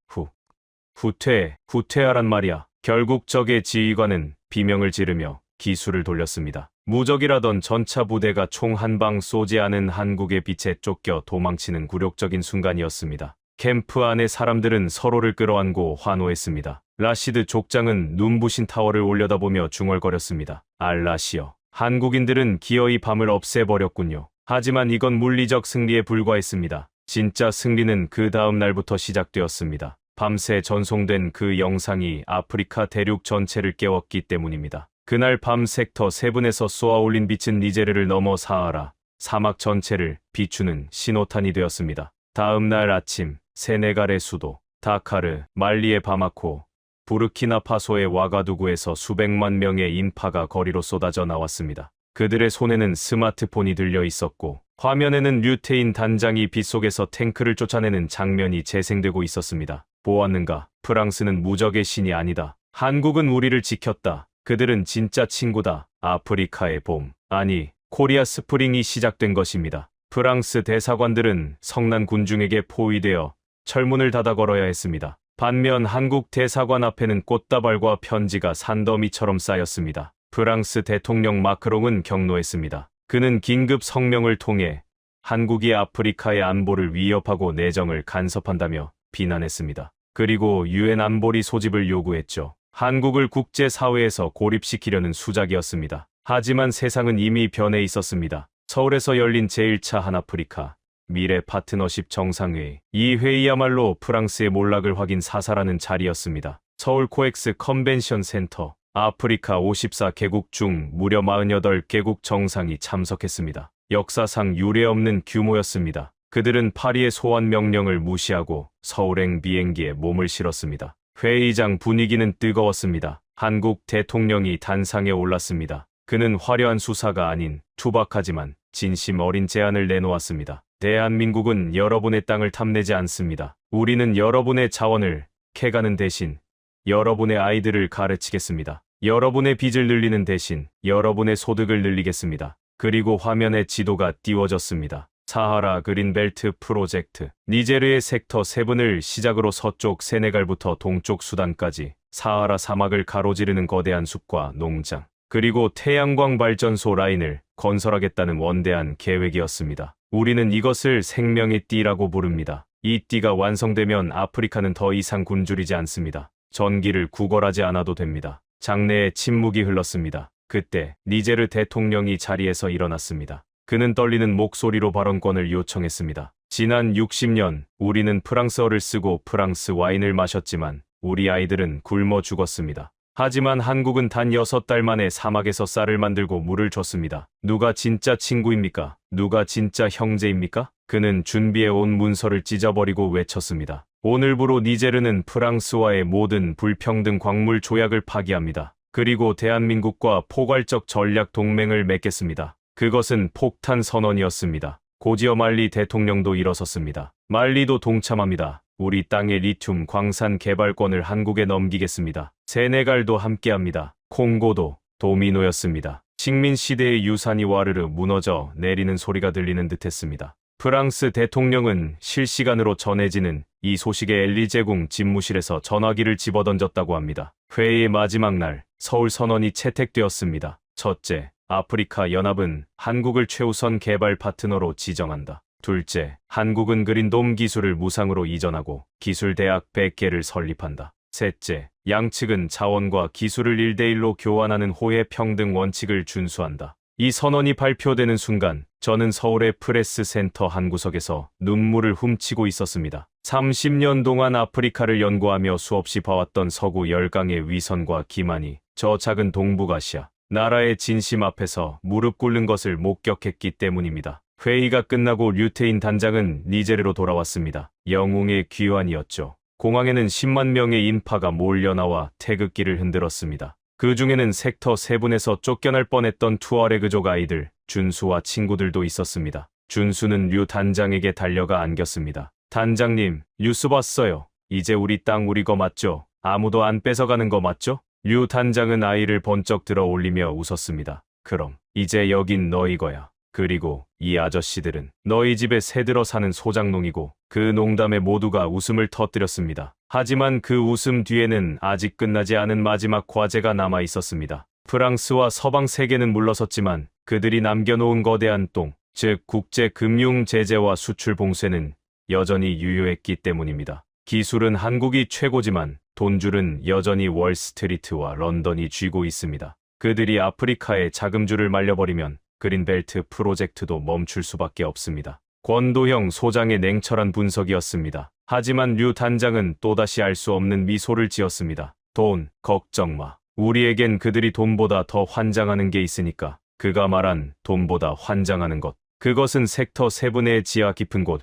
후퇴하란 말이야. 결국 적의 지휘관은 비명을 지르며 기술을 돌렸습니다. 무적이라던 전차 부대가 총 한 방 쏘지 않은 한국의 빛에 쫓겨 도망치는 굴욕적인 순간이었습니다. 캠프 안의 사람들은 서로를 끌어안고 환호했습니다. 라시드 족장은 눈부신 타워를 올려다보며 중얼거렸습니다. 알라시여. 한국인들은 기어이 밤을 없애버렸군요. 하지만 이건 물리적 승리에 불과했습니다. 진짜 승리는 그 다음 날부터 시작되었습니다. 밤새 전송된 그 영상이 아프리카 대륙 전체를 깨웠기 때문입니다. 그날 밤 섹터 7에서 쏘아올린 빛은 니제르를 넘어 사하라, 사막 전체를 비추는 신호탄이 되었습니다. 다음 날 아침, 세네갈의 수도, 다카르, 말리의 바마코, 부르키나파소의 와가두구에서 수백만 명의 인파가 거리로 쏟아져 나왔습니다. 그들의 손에는 스마트폰이 들려 있었고 화면에는 류테인 단장이 빛 속에서 탱크를 쫓아내는 장면이 재생되고 있었습니다. 보았는가? 프랑스는 무적의 신이 아니다. 한국은 우리를 지켰다. 그들은 진짜 친구다. 아프리카의 봄, 아니 코리아 스프링이 시작된 것입니다. 프랑스 대사관들은 성난 군중에게 포위되어 철문을 닫아 걸어야 했습니다. 반면 한국 대사관 앞에는 꽃다발과 편지가 산더미처럼 쌓였습니다. 프랑스 대통령 마크롱은 경로했습니다. 그는 긴급 성명을 통해 한국이 아프리카의 안보를 위협하고 내정을 간섭한다며 비난했습니다. 그리고 유엔 안보리 소집을 요구했죠. 한국을 국제사회에서 고립시키려는 수작이었습니다. 하지만 세상은 이미 변해 있었습니다. 서울에서 열린 제1차 한아프리카 미래 파트너십 정상회의. 이 회의야말로 프랑스의 몰락을 확인 사살하는 자리였습니다. 서울 코엑스 컨벤션 센터. 아프리카 54개국 중 무려 48개국 정상이 참석했습니다. 역사상 유례없는 규모였습니다. 그들은 파리의 소환 명령을 무시하고 서울행 비행기에 몸을 실었습니다. 회의장 분위기는 뜨거웠습니다. 한국 대통령이 단상에 올랐습니다. 그는 화려한 수사가 아닌 투박하지만 진심 어린 제안을 내놓았습니다. 대한민국은 여러분의 땅을 탐내지 않습니다. 우리는 여러분의 자원을 캐가는 대신 여러분의 아이들을 가르치겠습니다. 여러분의 빚을 늘리는 대신 여러분의 소득을 늘리겠습니다. 그리고 화면에 지도가 띄워졌습니다. 사하라 그린벨트 프로젝트. 니제르의 섹터 7을 시작으로 서쪽 세네갈부터 동쪽 수단까지 사하라 사막을 가로지르는 거대한 숲과 농장, 그리고 태양광 발전소 라인을 건설하겠다는 원대한 계획이었습니다. 우리는 이것을 생명의 띠라고 부릅니다. 이 띠가 완성되면 아프리카는 더 이상 굶주리지 않습니다. 전기를 구걸하지 않아도 됩니다. 장내에 침묵이 흘렀습니다. 그때 니제르 대통령이 자리에서 일어났습니다. 그는 떨리는 목소리로 발언권을 요청했습니다. 지난 60년 우리는 프랑스어를 쓰고 프랑스 와인을 마셨지만 우리 아이들은 굶어 죽었습니다. 하지만 한국은 단 6달 만에 사막에서 쌀을 만들고 물을 줬습니다. 누가 진짜 친구입니까? 누가 진짜 형제입니까? 그는 준비해온 문서를 찢어버리고 외쳤습니다. 오늘부로 니제르는 프랑스와의 모든 불평등 광물 조약을 파기합니다. 그리고 대한민국과 포괄적 전략 동맹을 맺겠습니다. 그것은 폭탄 선언이었습니다. 고지어 말리 대통령도 일어섰습니다. 말리도 동참합니다. 우리 땅의 리튬 광산 개발권을 한국에 넘기겠습니다. 세네갈도 함께합니다. 콩고도 도미노였습니다. 식민 시대의 유산이 와르르 무너져 내리는 소리가 들리는 듯했습니다. 프랑스 대통령은 실시간으로 전해지는 이 소식에 엘리제궁 집무실에서 전화기를 집어던졌다고 합니다. 회의의 마지막 날 서울 선언이 채택되었습니다. 첫째, 아프리카 연합은 한국을 최우선 개발 파트너로 지정한다. 둘째, 한국은 그린돔 기술을 무상으로 이전하고 기술대학 100개를 설립한다. 셋째, 양측은 자원과 기술을 1대1로 교환하는 호혜 평등 원칙을 준수한다. 이 선언이 발표되는 순간 저는 서울의 프레스 센터 한 구석에서 눈물을 훔치고 있었습니다. 30년 동안 아프리카를 연구하며 수없이 봐왔던 서구 열강의 위선과 기만이 저 작은 동북아시아 나라의 진심 앞에서 무릎 꿇는 것을 목격했기 때문입니다. 회의가 끝나고 류테인 단장은 니제르로 돌아왔습니다. 영웅의 귀환이었죠. 공항에는 10만 명의 인파가 몰려나와 태극기를 흔들었습니다. 그 중에는 섹터 7에서 쫓겨날 뻔했던 투어레그족 아이들, 준수와 친구들도 있었습니다. 준수는 류 단장에게 달려가 안겼습니다. 단장님, 뉴스 봤어요. 이제 우리 땅 우리 거 맞죠? 아무도 안 뺏어가는 거 맞죠? 류 단장은 아이를 번쩍 들어 올리며 웃었습니다. 그럼, 이제 여긴 너희 거야. 그리고 이 아저씨들은 너희 집에 새들어 사는 소장농이고 그 농담에 모두가 웃음을 터뜨렸습니다. 하지만 그 웃음 뒤에는 아직 끝나지 않은 마지막 과제가 남아 있었습니다. 프랑스와 서방 세계는 물러섰지만 그들이 남겨놓은 거대한 똥, 즉 국제 금융 제재와 수출 봉쇄는 여전히 유효했기 때문입니다. 기술은 한국이 최고지만 돈줄은 여전히 월스트리트와 런던이 쥐고 있습니다. 그들이 아프리카에 자금줄을 말려버리면 그린벨트 프로젝트도 멈출 수밖에 없습니다. 권도형 소장의 냉철한 분석이었습니다. 하지만 류 단장은 또다시 알 수 없는 미소를 지었습니다. 돈, 걱정 마. 우리에겐 그들이 돈보다 더 환장하는 게 있으니까. 그가 말한 돈보다 환장하는 것. 그것은 섹터 7의 지하 깊은 곳,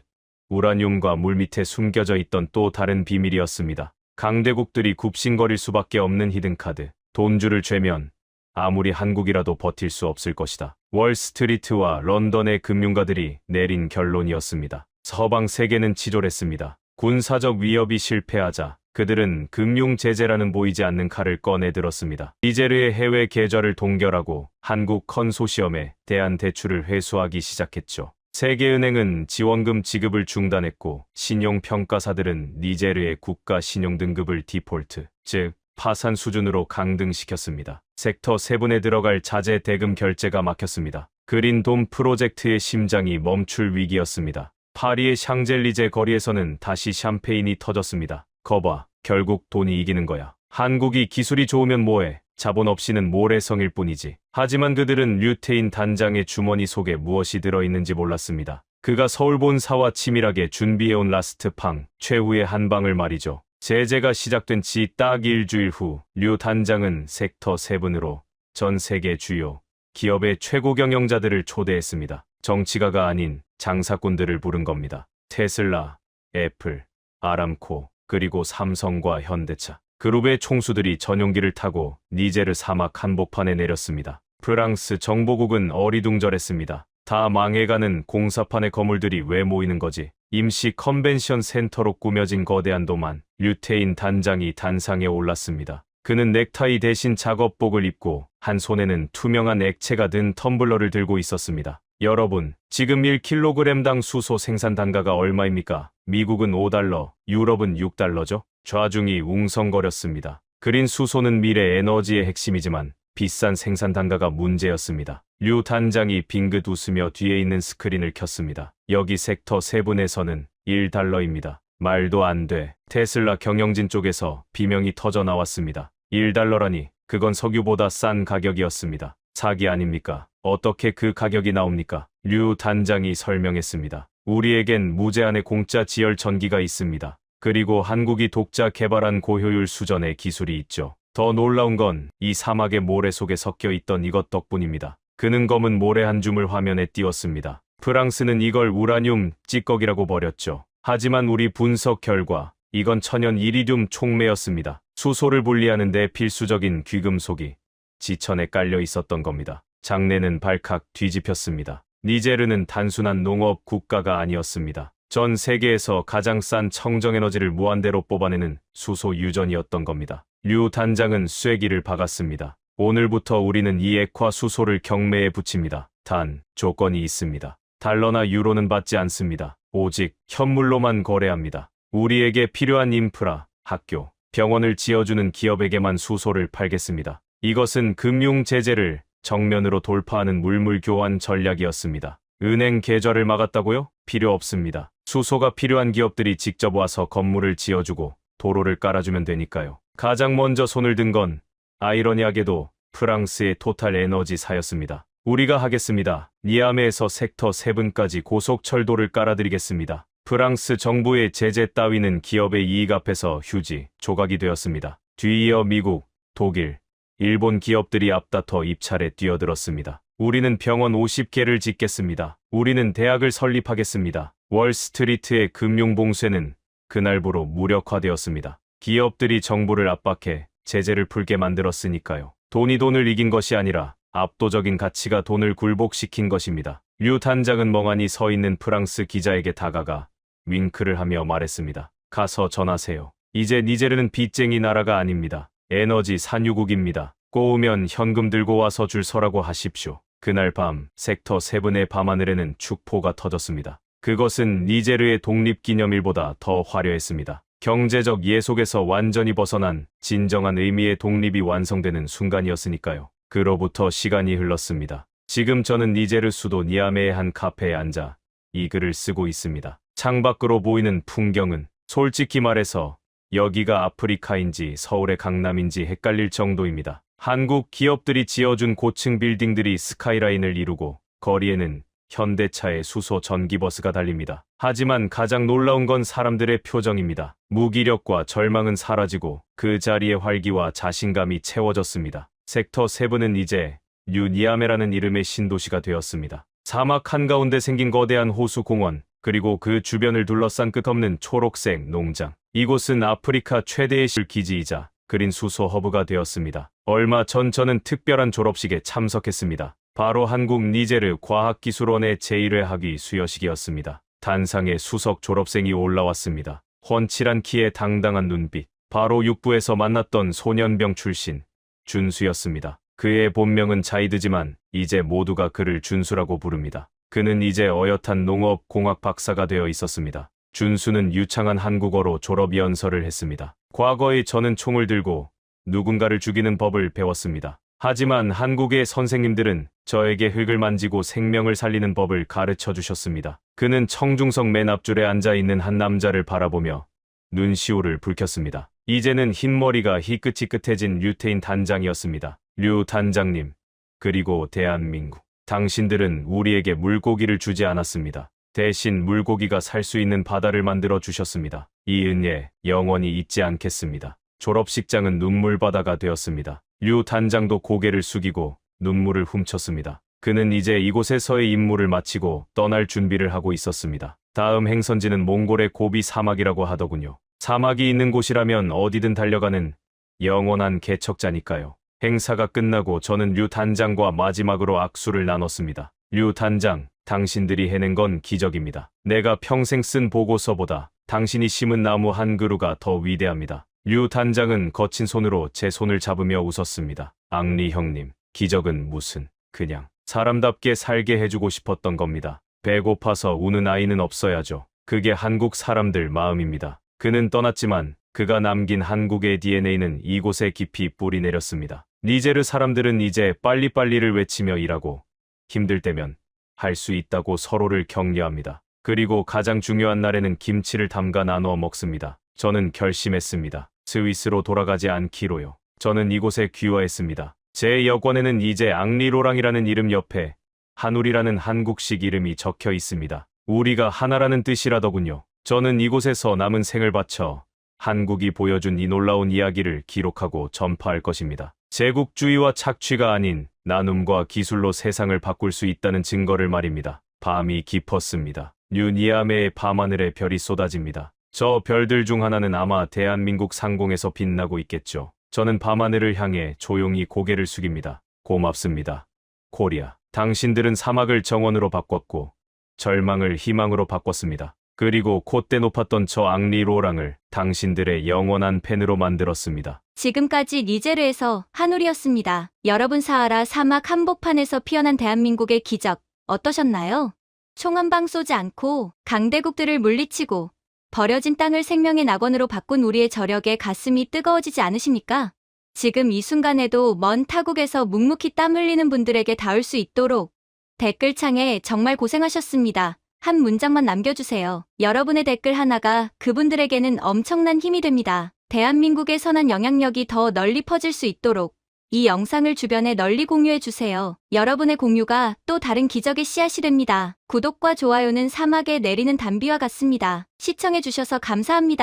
우라늄과 물밑에 숨겨져 있던 또 다른 비밀이었습니다. 강대국들이 굽신거릴 수밖에 없는 히든카드. 돈줄을 죄면 아무리 한국이라도 버틸 수 없을 것이다. 월스트리트와 런던의 금융가들이 내린 결론이었습니다. 서방 세계는 치졸했습니다. 군사적 위협이 실패하자 그들은 금융 제재라는 보이지 않는 칼을 꺼내 들었습니다. 니제르의 해외 계좌를 동결하고 한국 컨소시엄에 대한 대출을 회수하기 시작했죠. 세계은행은 지원금 지급을 중단했고 신용평가사들은 니제르의 국가 신용등급을 디폴트, 즉 파산 수준으로 강등시켰습니다. 섹터 7에 들어갈 자재 대금 결제가 막혔습니다. 그린돔 프로젝트의 심장이 멈출 위기였습니다. 파리의 샹젤리제 거리에서는 다시 샴페인이 터졌습니다. 거봐, 결국 돈이 이기는 거야. 한국이 기술이 좋으면 뭐해? 자본 없이는 모래성일 뿐이지. 하지만 그들은 류테인 단장의 주머니 속에 무엇이 들어있는지 몰랐습니다. 그가 서울 본사와 치밀하게 준비해온 라스트팡, 최후의 한 방을 말이죠. 제재가 시작된 지 딱 일주일 후 류 단장은 섹터 7으로 전 세계 주요 기업의 최고 경영자들을 초대했습니다. 정치가가 아닌 장사꾼들을 부른 겁니다. 테슬라, 애플, 아람코, 그리고 삼성과 현대차. 그룹의 총수들이 전용기를 타고 니제르 사막 한복판에 내렸습니다. 프랑스 정보국은 어리둥절했습니다. 다 망해가는 공사판의 건물들이 왜 모이는 거지? 임시 컨벤션 센터로 꾸며진 거대한 도만. 류테인 단장이 단상에 올랐습니다. 그는 넥타이 대신 작업복을 입고 한 손에는 투명한 액체가 든 텀블러를 들고 있었습니다. 여러분, 지금 1kg당 수소 생산 단가가 얼마입니까? 미국은 $5, 유럽은 $6죠? 좌중이 웅성거렸습니다. 그린 수소는 미래 에너지의 핵심이지만 비싼 생산 단가가 문제였습니다. 류 단장이 빙긋 웃으며 뒤에 있는 스크린을 켰습니다. 여기 섹터 7에서는 $1입니다. 말도 안 돼. 테슬라 경영진 쪽에서 비명이 터져 나왔습니다. $1라니, 그건 석유보다 싼 가격이었습니다. 사기 아닙니까? 어떻게 그 가격이 나옵니까? 류 단장이 설명했습니다. 우리에겐 무제한의 공짜 지열 전기가 있습니다. 그리고 한국이 독자 개발한 고효율 수전의 기술이 있죠. 더 놀라운 건 이 사막의 모래 속에 섞여 있던 이것 덕분입니다. 그는 검은 모래 한 줌을 화면에 띄웠습니다. 프랑스는 이걸 우라늄 찌꺼기라고 버렸죠. 하지만 우리 분석 결과 이건 천연 이리듐 촉매였습니다. 수소를 분리하는 데 필수적인 귀금속이 지천에 깔려 있었던 겁니다. 장내는 발칵 뒤집혔습니다. 니제르는 단순한 농업 국가가 아니었습니다. 전 세계에서 가장 싼 청정에너지를 무한대로 뽑아내는 수소 유전이었던 겁니다. 류 단장은 쐐기를 박았습니다. 오늘부터 우리는 이 액화 수소를 경매에 붙입니다. 단, 조건이 있습니다. 달러나 유로는 받지 않습니다. 오직 현물로만 거래합니다. 우리에게 필요한 인프라, 학교, 병원을 지어주는 기업에게만 수소를 팔겠습니다. 이것은 금융 제재를 정면으로 돌파하는 물물 교환 전략이었습니다. 은행 계좌를 막았다고요? 필요 없습니다. 수소가 필요한 기업들이 직접 와서 건물을 지어주고 도로를 깔아주면 되니까요. 가장 먼저 손을 든 건 아이러니하게도 프랑스의 토탈 에너지사였습니다. 우리가 하겠습니다. 니아메에서 섹터 7까지 고속철도를 깔아드리겠습니다. 프랑스 정부의 제재 따위는 기업의 이익 앞에서 휴지, 조각이 되었습니다. 뒤이어 미국, 독일, 일본 기업들이 앞다퉈 입찰에 뛰어들었습니다. 우리는 병원 50개를 짓겠습니다. 우리는 대학을 설립하겠습니다. 월스트리트의 금융봉쇄는 그날부로 무력화되었습니다. 기업들이 정부를 압박해 제재를 풀게 만들었으니까요. 돈이 돈을 이긴 것이 아니라 압도적인 가치가 돈을 굴복시킨 것입니다. 류 단장은 멍하니 서 있는 프랑스 기자에게 다가가 윙크를 하며 말했습니다. 가서 전하세요. 이제 니제르는 빚쟁이 나라가 아닙니다. 에너지 산유국입니다. 꼬우면 현금 들고 와서 줄 서라고 하십시오. 그날 밤 섹터 7의 밤하늘에는 축포가 터졌습니다. 그것은 니제르의 독립기념일보다 더 화려했습니다. 경제적 예속에서 완전히 벗어난 진정한 의미의 독립이 완성되는 순간이었으니까요. 그로부터 시간이 흘렀습니다. 지금 저는 니제르 수도 니아메의 한 카페에 앉아 이 글을 쓰고 있습니다. 창밖으로 보이는 풍경은 솔직히 말해서 여기가 아프리카인지 서울의 강남인지 헷갈릴 정도입니다. 한국 기업들이 지어준 고층 빌딩들이 스카이라인을 이루고 거리에는 현대차의 수소 전기버스가 달립니다. 하지만 가장 놀라운 건 사람들의 표정입니다. 무기력과 절망은 사라지고 그 자리에 활기와 자신감이 채워졌습니다. 섹터 7은 이제 뉴니아메라는 이름의 신도시가 되었습니다. 사막 한가운데 생긴 거대한 호수 공원, 그리고 그 주변을 둘러싼 끝없는 초록색 농장. 이곳은 아프리카 최대의 실기지이자 그린 수소 허브가 되었습니다. 얼마 전 저는 특별한 졸업식에 참석했습니다. 바로 한국 니제르 과학기술원의 제1회 학위 수여식이었습니다. 단상에 수석 졸업생이 올라왔습니다. 훤칠한 키에 당당한 눈빛, 바로 육부에서 만났던 소년병 출신 준수였습니다. 그의 본명은 자이드지만 이제 모두가 그를 준수라고 부릅니다. 그는 이제 어엿한 농업공학 박사가 되어 있었습니다. 준수는 유창한 한국어로 졸업 연설을 했습니다. 과거에 저는 총을 들고 누군가를 죽이는 법을 배웠습니다. 하지만 한국의 선생님들은 저에게 흙을 만지고 생명을 살리는 법을 가르쳐 주셨습니다. 그는 청중석 맨 앞줄에 앉아있는 한 남자를 바라보며 눈시울을 붉혔습니다. 이제는 흰머리가 희끗희끗해진 류태인 단장이었습니다. 류 단장님, 그리고 대한민국. 당신들은 우리에게 물고기를 주지 않았습니다. 대신 물고기가 살 수 있는 바다를 만들어 주셨습니다. 이 은혜 영원히 잊지 않겠습니다. 졸업식장은 눈물바다가 되었습니다. 류 단장도 고개를 숙이고 눈물을 훔쳤습니다. 그는 이제 이곳에서의 임무를 마치고 떠날 준비를 하고 있었습니다. 다음 행선지는 몽골의 고비 사막이라고 하더군요. 사막이 있는 곳이라면 어디든 달려가는 영원한 개척자니까요. 행사가 끝나고 저는 류 단장과 마지막으로 악수를 나눴습니다. 류 단장, 당신들이 해낸 건 기적입니다. 내가 평생 쓴 보고서보다 당신이 심은 나무 한 그루가 더 위대합니다. 류 단장은 거친 손으로 제 손을 잡으며 웃었습니다. 앙리 형님, 기적은 무슨, 그냥 사람답게 살게 해주고 싶었던 겁니다. 배고파서 우는 아이는 없어야죠. 그게 한국 사람들 마음입니다. 그는 떠났지만 그가 남긴 한국의 DNA는 이곳에 깊이 뿌리 내렸습니다. 니제르 사람들은 이제 빨리빨리를 외치며 일하고 힘들 때면 할 수 있다고 서로를 격려합니다. 그리고 가장 중요한 날에는 김치를 담가 나누어 먹습니다. 저는 결심했습니다. 스위스로 돌아가지 않기로요. 저는 이곳에 귀화했습니다. 제 여권에는 이제 앙리로랑이라는 이름 옆에 한울이라는 한국식 이름이 적혀 있습니다. 우리가 하나라는 뜻이라더군요. 저는 이곳에서 남은 생을 바쳐 한국이 보여준 이 놀라운 이야기를 기록하고 전파할 것입니다. 제국주의와 착취가 아닌 나눔과 기술로 세상을 바꿀 수 있다는 증거를 말입니다. 밤이 깊었습니다. 뉴니아메의 밤하늘에 별이 쏟아집니다. 저 별들 중 하나는 아마 대한민국 상공에서 빛나고 있겠죠. 저는 밤하늘을 향해 조용히 고개를 숙입니다. 고맙습니다. 코리아. 당신들은 사막을 정원으로 바꿨고 절망을 희망으로 바꿨습니다. 그리고 콧대 높았던 저 앙리 로랑을 당신들의 영원한 팬으로 만들었습니다. 지금까지 니제르에서 한울이었습니다. 여러분, 사하라 사막 한복판에서 피어난 대한민국의 기적 어떠셨나요? 총 한 방 쏘지 않고 강대국들을 물리치고 버려진 땅을 생명의 낙원으로 바꾼 우리의 저력에 가슴이 뜨거워지지 않으십니까? 지금 이 순간에도 먼 타국에서 묵묵히 땀 흘리는 분들에게 닿을 수 있도록 댓글창에 정말 고생하셨습니다. 한 문장만 남겨주세요. 여러분의 댓글 하나가 그분들에게는 엄청난 힘이 됩니다. 대한민국의 선한 영향력이 더 널리 퍼질 수 있도록 이 영상을 주변에 널리 공유해주세요. 여러분의 공유가 또 다른 기적의 씨앗이 됩니다. 구독과 좋아요는 사막에 내리는 단비와 같습니다. 시청해주셔서 감사합니다.